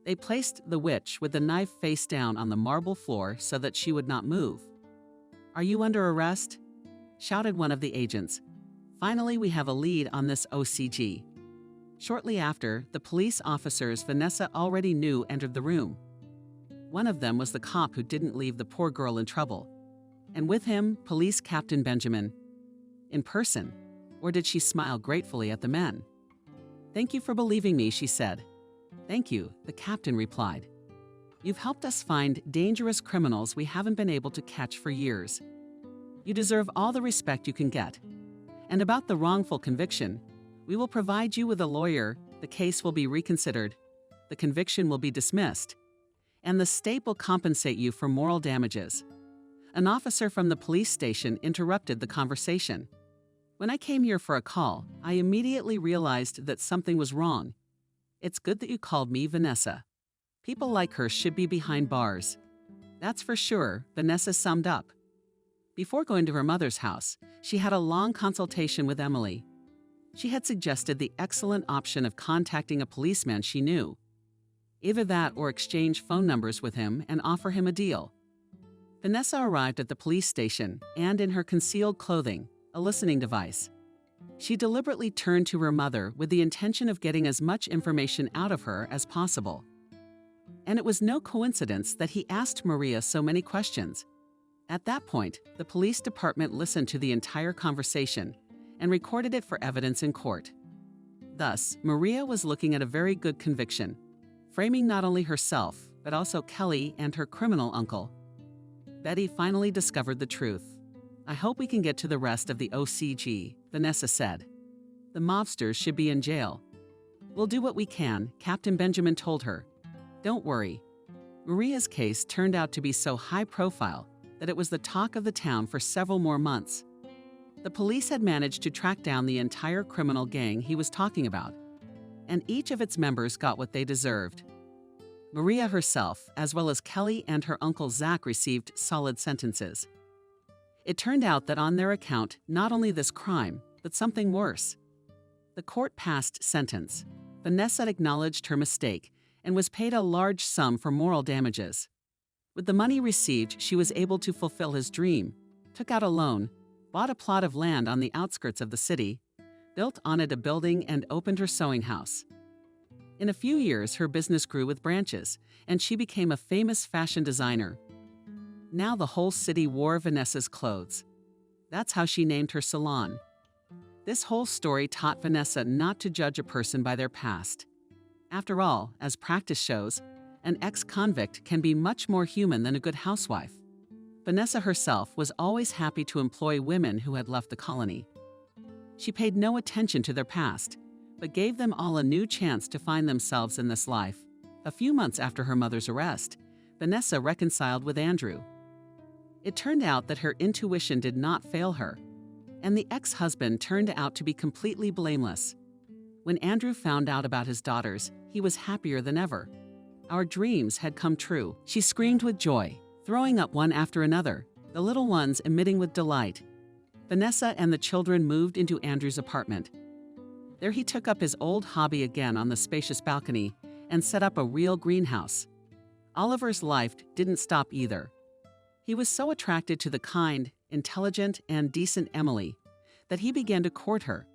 S2: They placed the witch with the knife face down on the marble floor so that she would not move. Are you under arrest? Shouted one of the agents. Finally, we have a lead on this OCG. Shortly after, the police officers Vanessa already knew entered the room. One of them was the cop who didn't leave the poor girl in trouble. And with him, Police Captain Benjamin. In person. Or did she smile gratefully at the men? Thank you for believing me, she said. Thank you, the captain replied. You've helped us find dangerous criminals we haven't been able to catch for years. You deserve all the respect you can get. And about the wrongful conviction, we will provide you with a lawyer, the case will be reconsidered, the conviction will be dismissed, and the state will compensate you for moral damages. An officer from the police station interrupted the conversation. When I came here for a call, I immediately realized that something was wrong. It's good that you called me Vanessa. People like her should be behind bars. That's for sure, Vanessa summed up. Before going to her mother's house, she had a long consultation with Emily. She had suggested the excellent option of contacting a policeman she knew. Either that or exchange phone numbers with him and offer him a deal. Vanessa arrived at the police station and in her concealed clothing, a listening device. She deliberately turned to her mother with the intention of getting as much information out of her as possible. And it was no coincidence that he asked Maria so many questions. At that point, the police department listened to the entire conversation and recorded it for evidence in court. Thus, Maria was looking at a very good conviction, framing not only herself, but also Kelly and her criminal uncle. Betty finally discovered the truth. "I hope we can get to the rest of the OCG," Vanessa said. "The mobsters should be in jail." "We'll do what we can," Captain Benjamin told her. "Don't worry." Maria's case turned out to be so high profile that it was the talk of the town for several more months. The police had managed to track down the entire criminal gang he was talking about, and each of its members got what they deserved. Maria herself, as well as Kelly and her uncle Zach, received solid sentences. It turned out that on their account, not only this crime, but something worse. The court passed sentence. Vanessa acknowledged her mistake and was paid a large sum for moral damages. With the money received, she was able to fulfill his dream, took out a loan, bought a plot of land on the outskirts of the city, built on it a building, and opened her sewing house. In a few years, her business grew with branches, and she became a famous fashion designer. Now the whole city wore Vanessa's clothes. That's how she named her salon. This whole story taught Vanessa not to judge a person by their past. After all, as practice shows, an ex-convict can be much more human than a good housewife. Vanessa herself was always happy to employ women who had left the colony. She paid no attention to their past, but gave them all a new chance to find themselves in this life. A few months after her mother's arrest, Vanessa reconciled with Andrew. It turned out that her intuition did not fail her, and the ex-husband turned out to be completely blameless. When Andrew found out about his daughters, he was happier than ever. Our dreams had come true, she screamed with joy, throwing up one after another, the little ones emitting with delight. Vanessa and the children moved into Andrew's apartment. There he took up his old hobby again on the spacious balcony and set up a real greenhouse. Oliver's life didn't stop either. He was so attracted to the kind, intelligent, and decent Emily that he began to court her.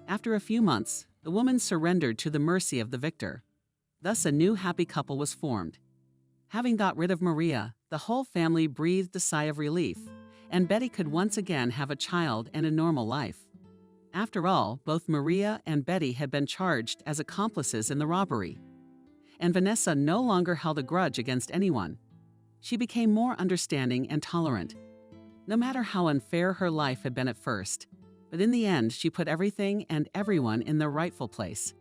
S2: After a few months, the woman surrendered to the mercy of the victor. Thus a new happy couple was formed. Having got rid of Maria, the whole family breathed a sigh of relief, and Betty could once again have a child and a normal life. After all, both Maria and Betty had been charged as accomplices in the robbery, and Vanessa no longer held a grudge against anyone. She became more understanding and tolerant, no matter how unfair her life had been at first. But in the end, she put everything and everyone in their rightful place.